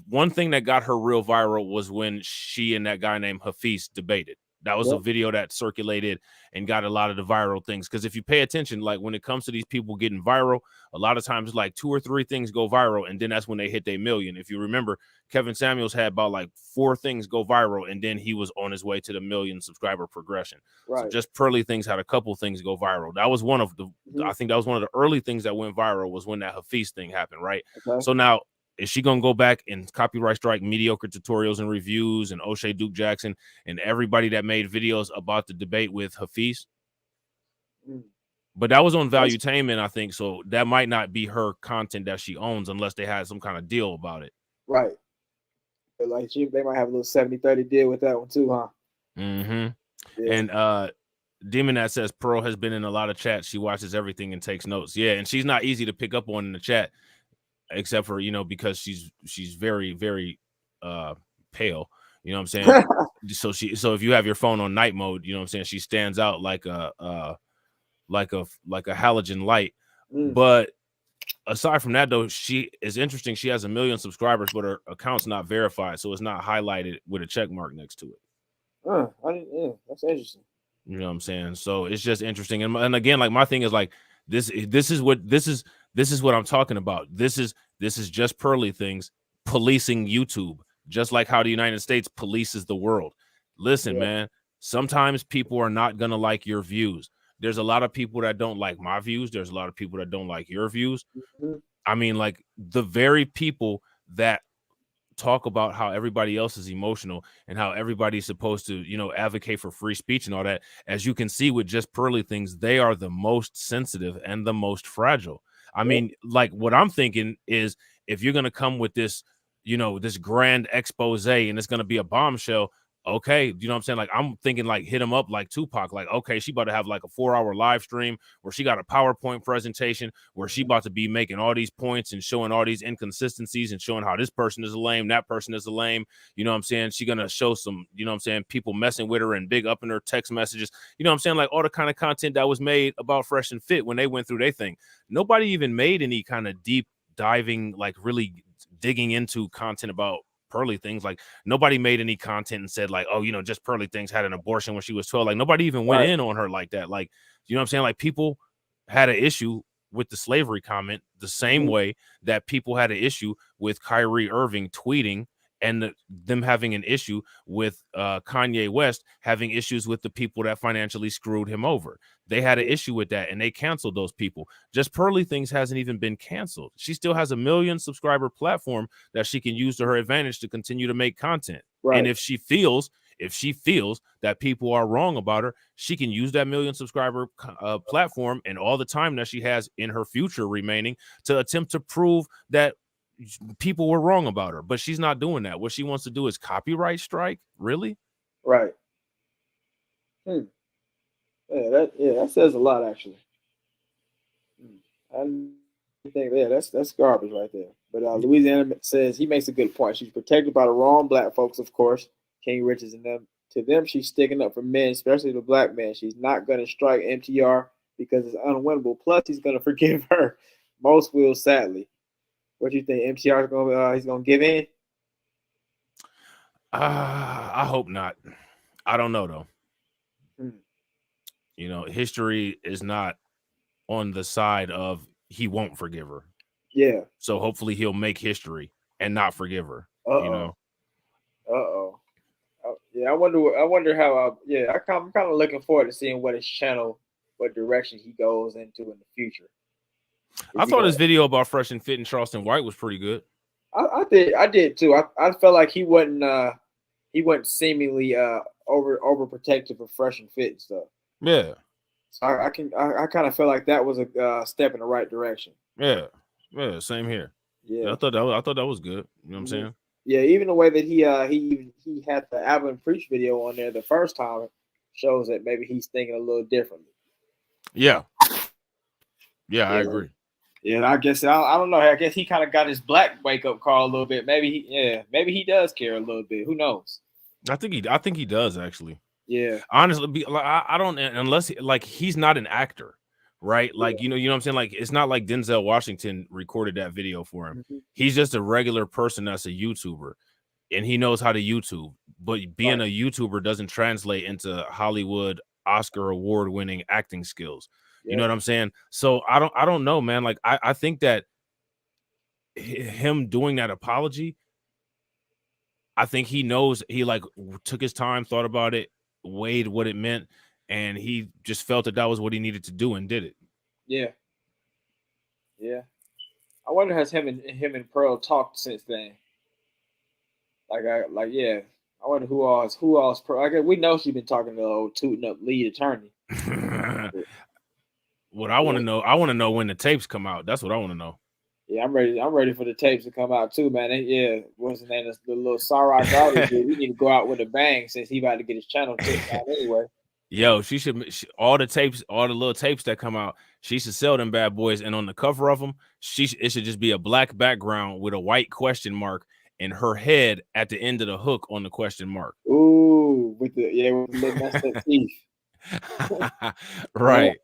[SPEAKER 12] one thing that got her real viral was when she and that guy named Hafiz debated. That was a video that circulated and got a lot of the viral things. Because if you pay attention, like when it comes to these people getting viral, a lot of times like 2 or 3 things go viral, and then that's when they hit their million. If you remember, Kevin Samuels had about like 4 things go viral, and then he was on his way to the 1 million subscriber progression. Right. So Just Pearly things had a couple things go viral. That was one of the, I think that was one of the early things that went viral was when that Hafiz thing happened, right? Okay. So now, is she going to go back and copyright strike mediocre tutorials and reviews and O'Shea Duke Jackson and everybody that made videos about the debate with Hafiz? But that was on Valuetainment, I think. So that might not be her content that she owns unless they had some kind of deal about it.
[SPEAKER 1] Right. Like they might have a little 70-30 deal with that one too, huh?
[SPEAKER 12] Mm-hmm. Yeah. And Demon that says Pearl has been in a lot of chats. She watches everything and takes notes. Yeah, and she's not easy to pick up on in the chat. Except for, because she's very, very pale, you know what I'm saying? So if you have your phone on night mode, you know what I'm saying, she stands out like a halogen light. But aside from that though, she is interesting. She has 1 million subscribers, but her account's not verified, so it's not highlighted with a check mark next to it.
[SPEAKER 1] That's interesting.
[SPEAKER 12] You know what I'm saying? So it's just interesting. And again, like my thing is like this is what I'm talking about. This is Just Pearly things policing YouTube, just like how the United States polices the world. Listen, man, sometimes people are not going to like your views. There's a lot of people that don't like my views. There's a lot of people that don't like your views. I mean, like the very people that talk about how everybody else is emotional and how everybody's supposed to, advocate for free speech and all that. As you can see with Just Pearly things, they are the most sensitive and the most fragile. I mean, like what I'm thinking is if you're going to come with this, this grand expose and it's going to be a bombshell. Okay. You know what I'm saying? Like, I'm thinking like hit him up like Tupac, like, okay, she about to have like a 4-hour live stream where she got a PowerPoint presentation where she about to be making all these points and showing all these inconsistencies and showing how this person is a lame, that person is a lame. You know what I'm saying? She going to show some, people messing with her and big up in her text messages. You know what I'm saying? Like all the kind of content that was made about Fresh and Fit when they went through their thing. Nobody even made any kind of deep diving, like really digging into content about Pearly things. Like nobody made any content and said like, oh, Just Pearly things had an abortion when she was 12. Like nobody even went in on her like that. Like, you know what I'm saying? Like people had an issue with the slavery comment the same way that people had an issue with Kyrie Irving tweeting and them having an issue with Kanye West having issues with the people that financially screwed him over. They had an issue with that and they canceled those people. Just Pearly Things hasn't even been canceled. She still has a 1 million subscriber platform that she can use to her advantage to continue to make content.
[SPEAKER 1] Right.
[SPEAKER 12] And if she feels that people are wrong about her, she can use that 1 million subscriber platform and all the time that she has in her future remaining to attempt to prove that people were wrong about her. But she's not doing that. What she wants to do is copyright strike. Really?
[SPEAKER 1] Right. Yeah, that says a lot, actually. I think that's garbage right there. But Louisiana says he makes a good point. She's protected by the wrong black folks, of course. King Richards and them. To them, she's sticking up for men, especially the black men. She's not going to strike MTR because it's unwinnable. Plus, he's going to forgive her. Most will, sadly. What do you think? MTR is going he's going to give in?
[SPEAKER 12] I hope not. I don't know though. You know, history is not on the side of he won't forgive her.
[SPEAKER 1] Yeah.
[SPEAKER 12] So hopefully he'll make history and not forgive her. You know.
[SPEAKER 1] Yeah, I wonder how. I'm kind of looking forward to seeing what his channel, what direction he goes into in the future.
[SPEAKER 12] I thought his video about Fresh and Fit and Charleston White was pretty good.
[SPEAKER 1] I did too. I felt like he wasn't seemingly overprotective of Fresh and Fit and stuff.
[SPEAKER 12] Yeah.
[SPEAKER 1] So I kind of feel like that was a step in the right direction.
[SPEAKER 12] Yeah, same here.
[SPEAKER 1] Yeah,
[SPEAKER 12] I thought that was good. You know what I'm saying?
[SPEAKER 1] Yeah, even the way that he had the Album and Preach video on there the first time shows that maybe he's thinking a little differently.
[SPEAKER 12] Yeah, I agree.
[SPEAKER 1] Yeah, and I guess I don't know. I guess he kind of got his black wake up call a little bit. Maybe he does care a little bit. Who knows?
[SPEAKER 12] I think he does actually.
[SPEAKER 1] Yeah.
[SPEAKER 12] Honestly, I don't unless he's not an actor, right? Like you know what I'm saying. Like it's not like Denzel Washington recorded that video for him. He's just a regular person that's a YouTuber, and he knows how to YouTube. But being a YouTuber doesn't translate into Hollywood Oscar award winning acting skills. You know what I'm saying? So I don't know, man. Like I think that him doing that apology, I think he knows he took his time, thought about it, weighed what it meant, and he just felt that was what he needed to do and did it.
[SPEAKER 1] Yeah. I wonder has him and Pearl talked since then. I wonder who else Pearl. We know she's been talking to the old tooting up lead attorney.
[SPEAKER 12] What I want to know when the tapes come out. That's what I want to know.
[SPEAKER 1] Yeah, I'm ready for the tapes to come out too, man. What's his name? The little Sarai Gardner dude. We need to go out with a bang since he about to get his channel taken out anyway.
[SPEAKER 12] Yo, all the little tapes that come out, she should sell them bad boys, and on the cover of them, it should just be a black background with a white question mark and her head at the end of the hook on the question mark.
[SPEAKER 1] Ooh, with the little messed up teeth.
[SPEAKER 12] Right.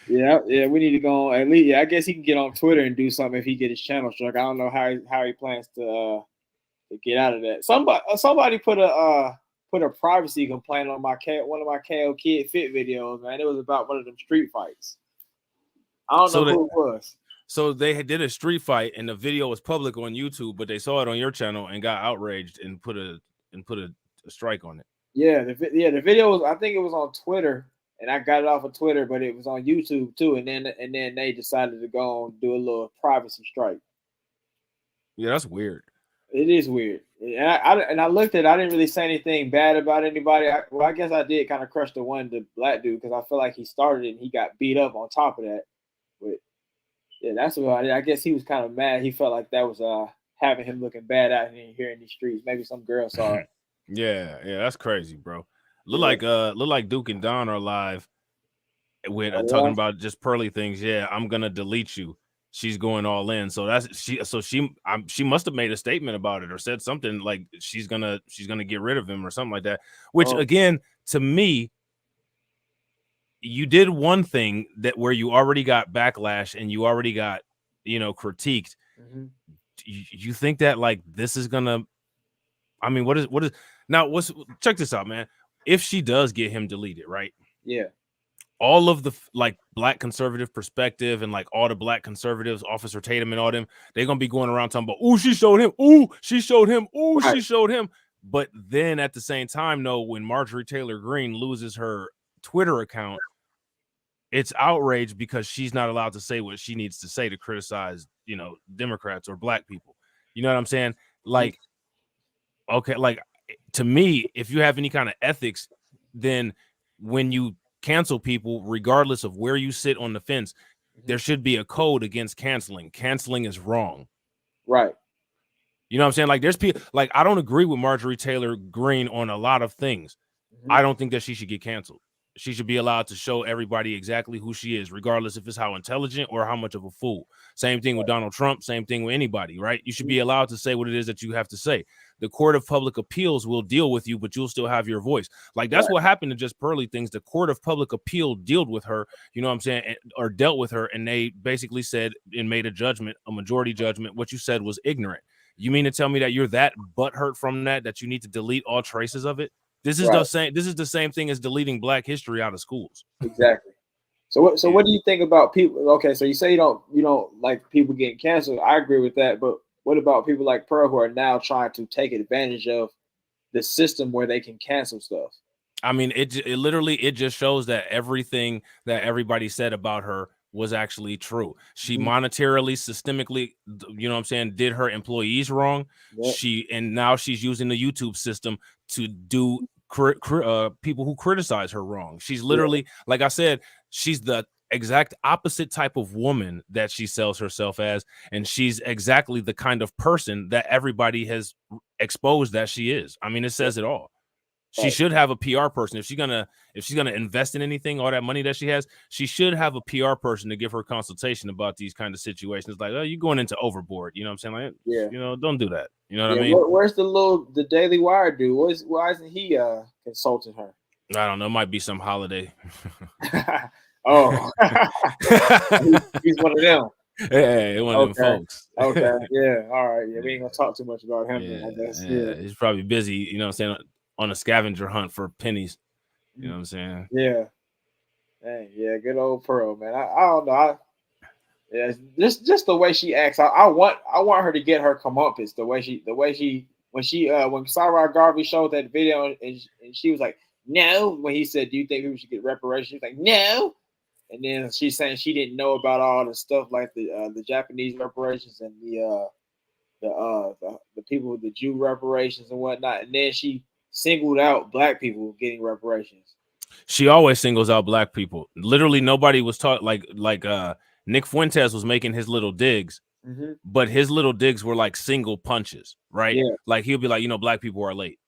[SPEAKER 1] Yeah, we need to go on at least. Yeah, I guess he can get on Twitter and do something if he get his channel struck. I don't know how he plans to get out of that. Somebody put a privacy complaint on one of my KO Kid Fit videos, man. It was about one of them street fights. I don't know who it was.
[SPEAKER 12] So they did a street fight and the video was public on YouTube, but they saw it on your channel and got outraged and put a strike on it.
[SPEAKER 1] Yeah, the video was, I think it was on Twitter. And I got it off of Twitter, but it was on YouTube too. And then they decided to go and do a little privacy strike.
[SPEAKER 12] Yeah, that's weird.
[SPEAKER 1] It is weird. And I looked at it. I didn't really say anything bad about anybody. I guess I did kind of crush the black dude because I feel like he started it and he got beat up on top of that. But yeah, that's what I did. I guess he was kind of mad. He felt like that was having him looking bad out here in these streets. Maybe some girl saw it.
[SPEAKER 12] Yeah, that's crazy, bro. Look like Duke and Don are live with talking about just Pearly Things. Yeah, I'm gonna delete you. She's going all in. So she must have made a statement about it or said something like she's gonna get rid of him or something like that. Which again, to me, you did one thing that where you already got backlash and you already got critiqued. Mm-hmm. You think that this is gonna? I mean, what is now? Check this out, man. If she does get him deleted, right?
[SPEAKER 1] Yeah.
[SPEAKER 12] all of the like black conservative perspective and like all the black conservatives, Officer Tatum and all them, they're gonna be going around talking about, oh, she showed him, oh, she showed him, oh, she showed him. But then at the same time, though, when Marjorie Taylor Greene loses her Twitter account, it's outrage because she's not allowed to say what she needs to say to criticize, you know, Democrats or black people. You know what I'm saying? Like, okay, like to me, if you have any kind of ethics, then when you cancel people, regardless of where you sit on the fence, there should be a code against canceling. Canceling is wrong.
[SPEAKER 1] Right.
[SPEAKER 12] You know what I'm saying? Like there's people like I don't agree with Marjorie Taylor Greene on a lot of things. I don't think that she should get canceled. She should be allowed to show everybody exactly who she is, regardless if it's how intelligent or how much of a fool. Same thing with Donald Trump. Same thing with anybody, right? You should be allowed to say what it is that you have to say. The Court of Public Appeals will deal with you, but you'll still have your voice. Like that's what happened to Just Pearly Things. The Court of Public Appeal dealt with her, you know what I'm saying, or dealt with her, and they basically said and made a judgment, a majority judgment. What you said was ignorant. You mean to tell me that you're that butthurt from that you need to delete all traces of it? This is the same. This is the same thing as deleting Black history out of schools.
[SPEAKER 1] Exactly. So what do you think about people? Okay, so you say you don't like people getting canceled. I agree with that, but what about people like Pearl who are now trying to take advantage of the system where they can cancel stuff?
[SPEAKER 12] I mean, it literally just shows that everything that everybody said about her was actually true. She monetarily, systemically, you know what I'm saying, did her employees wrong. And now she's using the YouTube system to do people who criticize her wrong. She's literally, like I said, she's the exact opposite type of woman that she sells herself as, and she's exactly the kind of person that everybody has exposed that she is. I mean, it says it all. She should have a PR person. If she's gonna invest in anything, all that money that she has, she should have a PR person to give her consultation about these kind of situations. Like, oh, you're going into overboard. You know what I'm saying? Like, you know, don't do that. You know what I mean?
[SPEAKER 1] Where's the Daily Wire dude? Why isn't he consulting her?
[SPEAKER 12] I don't know. It might be some holiday.
[SPEAKER 1] Oh, he's one of them.
[SPEAKER 12] Hey, one of them folks.
[SPEAKER 1] Okay, yeah, all right. Yeah, we ain't gonna talk too much about him.
[SPEAKER 12] Yeah,
[SPEAKER 1] I guess.
[SPEAKER 12] yeah, he's probably busy. You know what I'm saying? On a scavenger hunt for pennies. You know what I'm saying?
[SPEAKER 1] Yeah. Dang, yeah, good old Pearl, man. I don't know. Just the way she acts. I want her to get her comeuppance. The way she when Sarah Garvey showed that video and she was like, no, when he said, do you think we should get reparations? She's like, no. And then she's saying she didn't know about all the stuff like the Japanese reparations and the people with the Jew reparations and whatnot. And then she singled out Black people getting reparations.
[SPEAKER 12] She always singles out Black people. Literally, nobody was taught like Nick Fuentes was making his little digs, but his little digs were like single punches, right? Yeah. Like he'll be like, you know, Black people are late.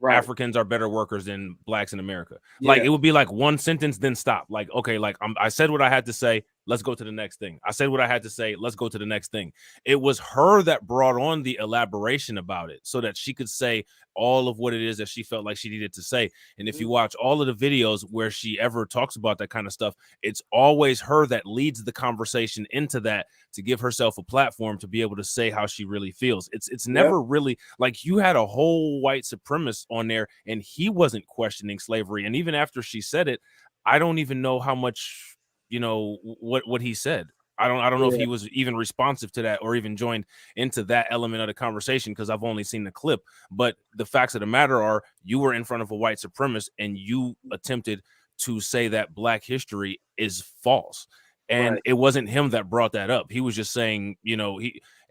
[SPEAKER 12] Right. Africans are better workers than Blacks in America. Like it would be like one sentence, then stop. Like, okay, like I said what I had to say. Let's go to the next thing. I said what I had to say. Let's go to the next thing. It was her that brought on the elaboration about it so that she could say all of what it is that she felt like she needed to say. And if you watch all of the videos where she ever talks about that kind of stuff, it's always her that leads the conversation into that to give herself a platform to be able to say how she really feels. It's never really like you had a whole white supremacist on there and he wasn't questioning slavery. And even after she said it, I don't even know how much, you know, what he said. I don't know if he was even responsive to that or even joined into that element of the conversation because I've only seen the clip. But the facts of the matter are you were in front of a white supremacist and you attempted to say that Black history is false. And it wasn't him that brought that up. He was just saying, you know,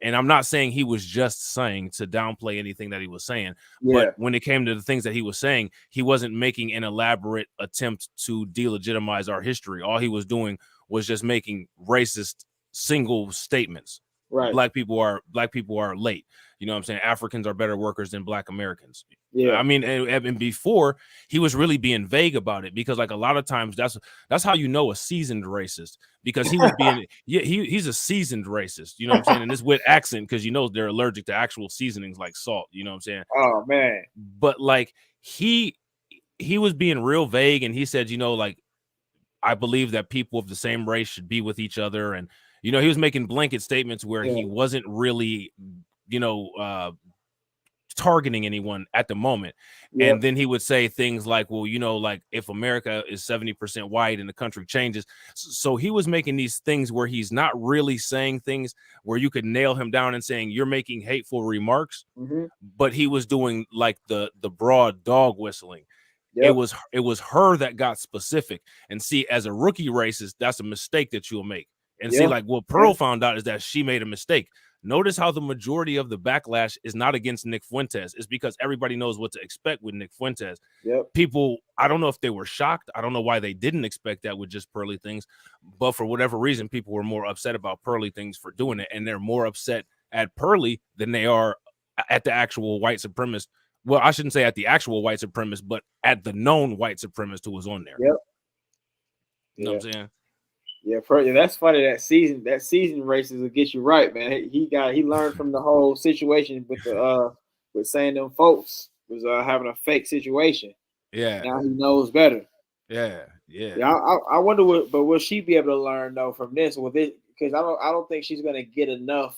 [SPEAKER 12] and I'm not saying he was just saying to downplay anything that he was saying, but when it came to the things that he was saying, he wasn't making an elaborate attempt to delegitimize our history. All he was doing was just making racist single statements. Right. Black people are late. You know what I'm saying? Africans are better workers than Black Americans. Yeah. I mean, and before he was really being vague about it because like a lot of times that's how you know a seasoned racist because he was being he's a seasoned racist. You know what I'm saying? And this with accent because you know they're allergic to actual seasonings like salt. You know what I'm saying?
[SPEAKER 1] Oh man.
[SPEAKER 12] But like he was being real vague and he said, you know, like I believe that people of the same race should be with each other. And, you know, he was making blanket statements where he wasn't really, you know, targeting anyone at the moment. Yep. And then he would say things like, well, you know, like if America is 70% white and the country changes. So he was making these things where he's not really saying things where you could nail him down and saying you're making hateful remarks, but he was doing like the broad dog whistling. Yep. It was her that got specific. And see, as a rookie racist, that's a mistake that you'll make. And see, like what Pearl found out is that she made a mistake. Notice how the majority of the backlash is not against Nick Fuentes. It's because everybody knows what to expect with Nick Fuentes. Yep. People, I don't know if they were shocked. I don't know why they didn't expect that with just Pearly Things. But for whatever reason, people were more upset about Pearly Things for doing it. And they're more upset at Pearly than they are at the actual white supremacist. Well, I shouldn't say at the actual white supremacist, but at the known white supremacist who was on there.
[SPEAKER 1] Yep.
[SPEAKER 12] You know what I'm saying?
[SPEAKER 1] Yeah, that's funny. That season races will get you right, man. He learned from the whole situation with saying them folks was having a fake situation.
[SPEAKER 12] Yeah.
[SPEAKER 1] Now he knows better.
[SPEAKER 12] Yeah.
[SPEAKER 1] I wonder but will she be able to learn though from this with it? Because I don't think she's gonna get enough.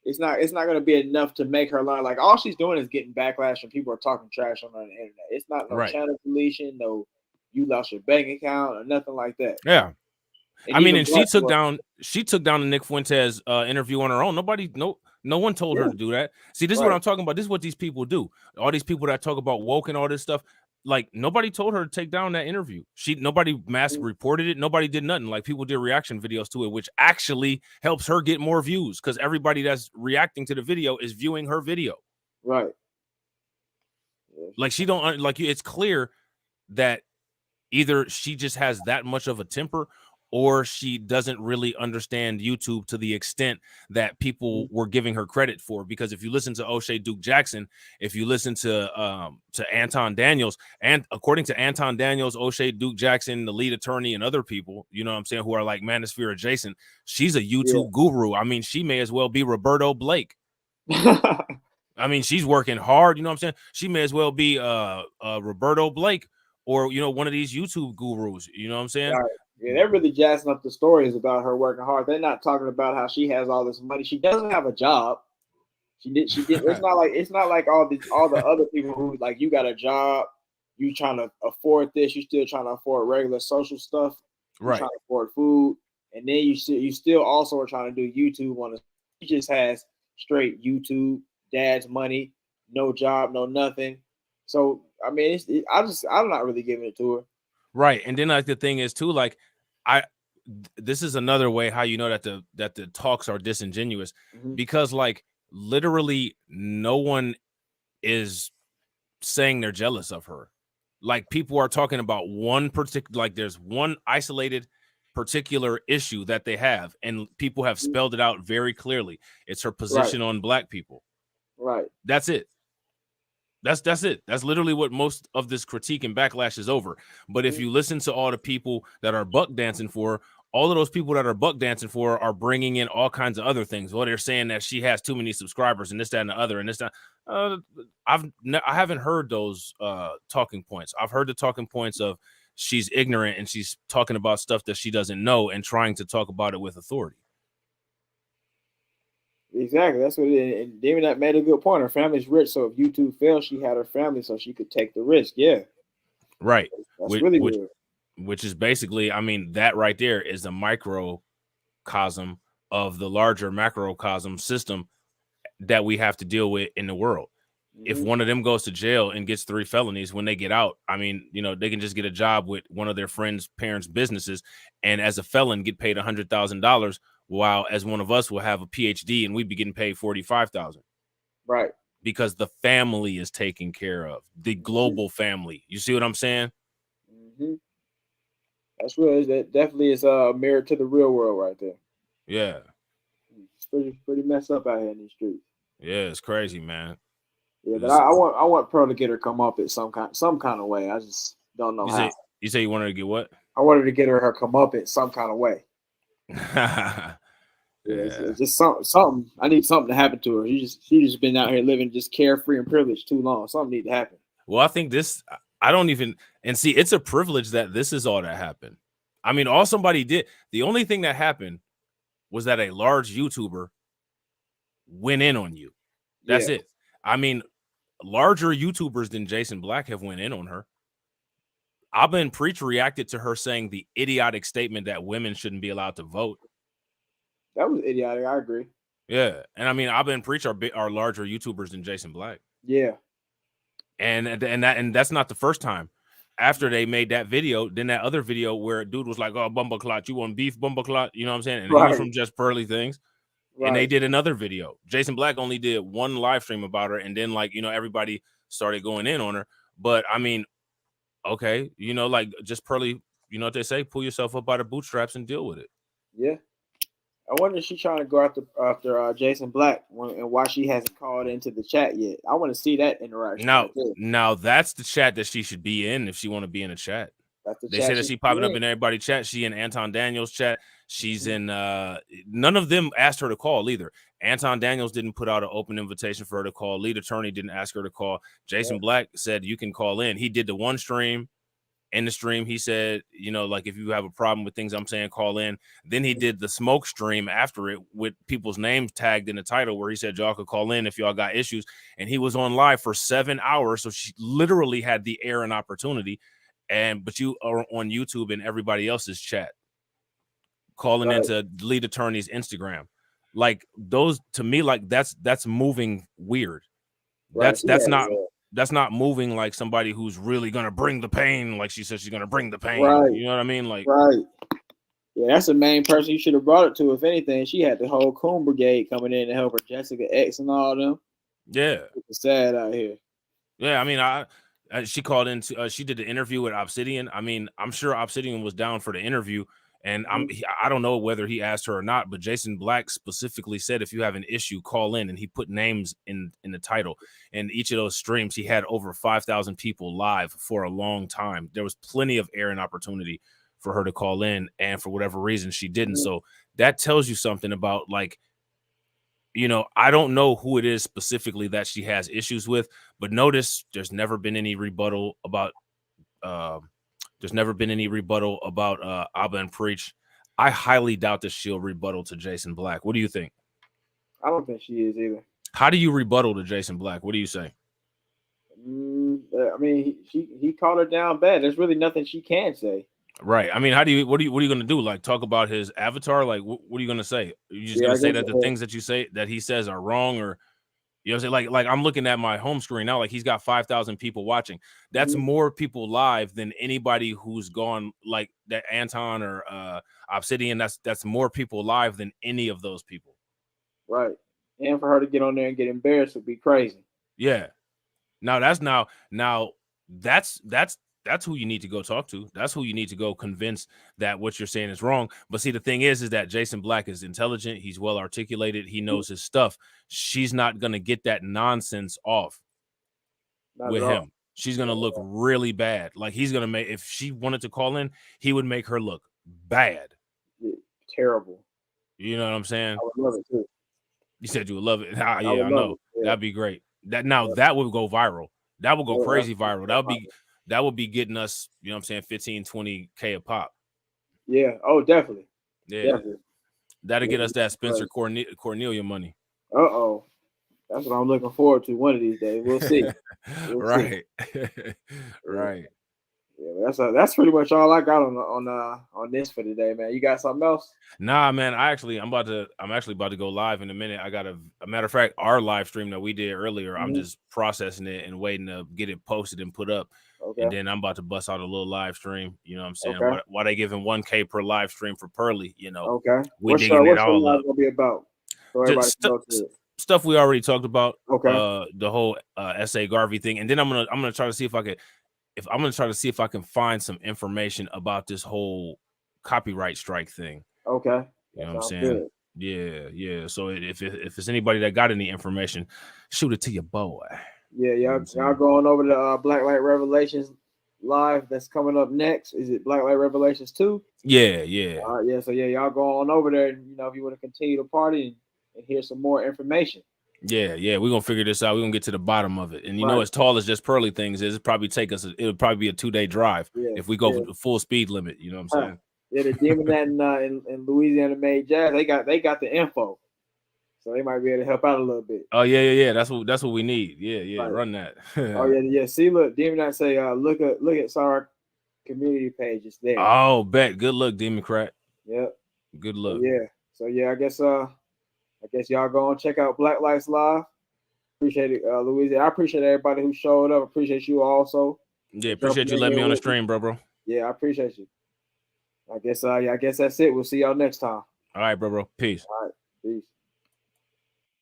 [SPEAKER 1] It's not gonna be enough to make her learn. Like all she's doing is getting backlash and people are talking trash on her on the internet. It's not no channel deletion, no you lost your bank account or nothing like that.
[SPEAKER 12] Yeah. And she took down the Nick Fuentes interview on her own. No one told her to do that. See, this is what I'm talking about. This is what these people do. All these people that talk about woke and all this stuff. Like nobody told her to take down that interview. Nobody mass reported it. Nobody did nothing. Like people did reaction videos to it, which actually helps her get more views because everybody that's reacting to the video is viewing her video.
[SPEAKER 1] Right.
[SPEAKER 12] Like she don't like it's clear that either she just has that much of a temper or she doesn't really understand YouTube to the extent that people were giving her credit for. Because if you listen to O'Shea Duke Jackson, if you listen to Anton Daniels, and according to Anton Daniels, O'Shea Duke Jackson, the lead attorney, and other people, you know what I'm saying, who are like Manosphere adjacent, she's a YouTube guru. I mean, she may as well be Roberto Blake. I mean, she's working hard. You know what I'm saying? She may as well be Roberto Blake or, you know, one of these YouTube gurus. You know what I'm saying?
[SPEAKER 1] Right. Yeah, they're really jazzing up the stories about her working hard. They're not talking about how she has all this money. She doesn't have a job. She did. It's not like all the other people who like you got a job, you trying to afford this, you still trying to afford regular social stuff,
[SPEAKER 12] right?
[SPEAKER 1] Trying to afford food, and then you still also are trying to do YouTube on it. She just has straight YouTube, dad's money, no job, no nothing. So I mean, I'm not really giving it to her.
[SPEAKER 12] Right. And then like the thing is too, like this is another way how you know that the talks are disingenuous because like literally no one is saying they're jealous of her. Like people are talking about one particular, like there's one isolated particular issue that they have and people have spelled it out very clearly. It's her position on black people.
[SPEAKER 1] Right.
[SPEAKER 12] That's it. That's it. That's literally what most of this critique and backlash is over. But if you listen to all the people that are buck dancing for, all of those people that are buck dancing for are bringing in all kinds of other things. Well, they're saying that she has too many subscribers and this, that, and the other, and this, that. I haven't heard those talking points. I've heard the talking points of she's ignorant and she's talking about stuff that she doesn't know and trying to talk about it with authority.
[SPEAKER 1] Exactly, that's what it is. And David that made a good point. Her family's rich, so if YouTube failed, she had her family, so she could take the risk. Yeah,
[SPEAKER 12] right.
[SPEAKER 1] That's really good.
[SPEAKER 12] Which is basically, I mean, that right there is a microcosm of the larger macrocosm system that we have to deal with in the world. If one of them goes to jail and gets 3 felonies, when they get out, I mean, you know, they can just get a job with one of their friends' parents' businesses, and as a felon, get paid $100,000. While as one of us will have a PhD and we'd be getting paid $45,000.
[SPEAKER 1] Right.
[SPEAKER 12] Because the family is taken care of, the global family. You see what I'm saying?
[SPEAKER 1] That's real. That definitely is a mirror to the real world right there.
[SPEAKER 12] Yeah.
[SPEAKER 1] It's pretty messed up out here in these streets.
[SPEAKER 12] Yeah, it's crazy, man.
[SPEAKER 1] Yeah, but I want Pearl to get her come up at some kind of way. I just don't know how.
[SPEAKER 12] You say you wanted to get what?
[SPEAKER 1] I wanted to get her come up in some kind of way. It's just something. I need something to happen to her. She's just been out here living just carefree and privileged too long. Something need to happen.
[SPEAKER 12] Well, I think I don't even see. It's a privilege that this is all that happened. I mean, all somebody did. The only thing that happened was that a large YouTuber went in on you. That's it. I mean, larger YouTubers than Jason Black have went in on her. Abba and Preach reacted to her saying the idiotic statement that women shouldn't be allowed to vote.
[SPEAKER 1] That was idiotic. I agree.
[SPEAKER 12] Yeah, and I mean, Abba and Preach are larger YouTubers than Jason Black.
[SPEAKER 1] Yeah,
[SPEAKER 12] and that's not the first time. After they made that video, then that other video where a dude was like, "Oh, Bumbleclot, you want beef, Bumbleclot?" You know what I'm saying? And he was from Just Pearly Things. Right. And they did another video. Jason Black only did one live stream about her, and then like everybody started going in on her. But I mean, okay, like Just Pearly, you know what they say? Pull yourself up by the bootstraps and deal with it.
[SPEAKER 1] Yeah. I wonder if she's trying to go after Jason Black and why she hasn't called into the chat yet. I want to see that interaction.
[SPEAKER 12] Now that's the chat that she should be in if she want to be in a chat. They say that she popping up in everybody's chat. She in Anton Daniels' chat. She's in none of them asked her to call either. Anton Daniels didn't put out an open invitation for her to call. Lead attorney didn't ask her to call. Jason Black said you can call in. He did the one stream. In the stream, he said, like if you have a problem with things I'm saying, call in. Then he did the smoke stream after it with people's names tagged in the title where he said y'all could call in if y'all got issues. And he was on live for 7 hours. So she literally had the air and opportunity. But you are on YouTube and everybody else's chat calling into lead attorney's Instagram. Like those, to me, like that's moving weird. That's not moving like somebody who's really gonna bring the pain, like she said she's gonna bring the pain. Right. You know what I mean? Like,
[SPEAKER 1] right. Yeah, that's the main person you should have brought it to. If anything, she had the whole Coon Brigade coming in to help her, Jessica X and all them.
[SPEAKER 12] Yeah,
[SPEAKER 1] it's sad out here.
[SPEAKER 12] Yeah, I mean, she called into she did the interview with Obsidian. I mean, I'm sure Obsidian was down for the interview. And I don't know whether he asked her or not, but Jason Black specifically said, if you have an issue, call in. And he put names in the title. And each of those streams, he had over 5,000 people live for a long time. There was plenty of air and opportunity for her to call in. And for whatever reason, she didn't. So that tells you something about, like, I don't know who it is specifically that she has issues with. But notice there's never been any rebuttal about Abba and Preach. I highly doubt that she'll rebuttal to Jason Black. What do you think?
[SPEAKER 1] I don't think she is either.
[SPEAKER 12] How do you rebuttal to Jason Black? What do you say?
[SPEAKER 1] I mean, he called her down bad. There's really nothing she can say.
[SPEAKER 12] Right. I mean, what are you going to do? Like, talk about his avatar? Like, what are you going to say? Are you just going to say that the things that you say that he says are wrong, or you know what I'm saying? Like I'm looking at my home screen now, like he's got 5,000 people watching. That's more people live than anybody who's gone, like that Anton or Obsidian. That's more people live than any of those people.
[SPEAKER 1] Right. And for her to get on there and get embarrassed would be crazy.
[SPEAKER 12] Yeah. Now that's who you need to go talk to. That's who you need to go convince that what you're saying is wrong. But see, the thing is that Jason Black is intelligent. He's well articulated. He knows his stuff. She's not going to get that nonsense off with him. She's going to look really bad. Like he's going to make, if she wanted to call in, he would make her look bad.
[SPEAKER 1] Yeah, terrible.
[SPEAKER 12] You know what I'm saying?
[SPEAKER 1] I would love it too.
[SPEAKER 12] You said you would love it. I know. Yeah. That'd be great. That would go viral. That would go crazy viral. That would be getting us, you know what I'm saying, 15, 20K a pop.
[SPEAKER 1] Yeah. Oh, definitely.
[SPEAKER 12] Yeah.
[SPEAKER 1] Definitely.
[SPEAKER 12] That'll get us that Spencer Cornelia money.
[SPEAKER 1] Uh-oh. That's what I'm looking forward to one of these days. We'll see.
[SPEAKER 12] Right. Right.
[SPEAKER 1] Yeah, that's pretty much all I got on this for today, man. You got something else?
[SPEAKER 12] Nah, man. I'm actually about to go live in a minute. I got a matter of fact, our live stream that we did earlier, I'm just processing it and waiting to get it posted and put up. Okay. And then I'm about to bust out a little live stream. You know what I'm saying? Okay. Why they giving 1K per live stream for Pearly? You know.
[SPEAKER 1] Okay.
[SPEAKER 12] We digging it all up.
[SPEAKER 1] Gonna be about? So
[SPEAKER 12] stuff we already talked about. Okay. The whole S.A. Garvey thing, and then I'm gonna try to see if I can find some information about this whole copyright strike thing.
[SPEAKER 1] Okay.
[SPEAKER 12] You know what I'm saying? Good. Yeah. So if it's anybody that got any information, shoot it to your boy.
[SPEAKER 1] Yeah, y'all going over the Blacklight Revelations live that's coming up next. Is it Blacklight Revelations 2?
[SPEAKER 12] Yeah.
[SPEAKER 1] So y'all go on over there, and if you want to continue to party and hear some more information.
[SPEAKER 12] Yeah, we're gonna figure this out. We're gonna get to the bottom of it. And know, as tall as Just Pearly Things is, it'll probably be a 2-day drive if we go the full speed limit. You know what I'm saying?
[SPEAKER 1] Yeah, the demon that in Louisiana made jazz, they got the info. so they might be able to help out a little bit.
[SPEAKER 12] Oh yeah. That's what we need. Yeah.
[SPEAKER 1] Right.
[SPEAKER 12] Run that.
[SPEAKER 1] Oh yeah. See, look, Demon I say, look at our community page. It's there.
[SPEAKER 12] Oh, bet. Good luck, Democrat.
[SPEAKER 1] Yep.
[SPEAKER 12] Good luck.
[SPEAKER 1] So I guess y'all go and check out Black Lives Live. Appreciate it, Louisiana. I appreciate everybody who showed up. Appreciate you also.
[SPEAKER 12] Yeah, appreciate you letting me on the stream, bro.
[SPEAKER 1] Yeah, I appreciate you. I guess that's it. We'll see y'all next time.
[SPEAKER 12] All right, bro. Peace.
[SPEAKER 1] All right. Peace.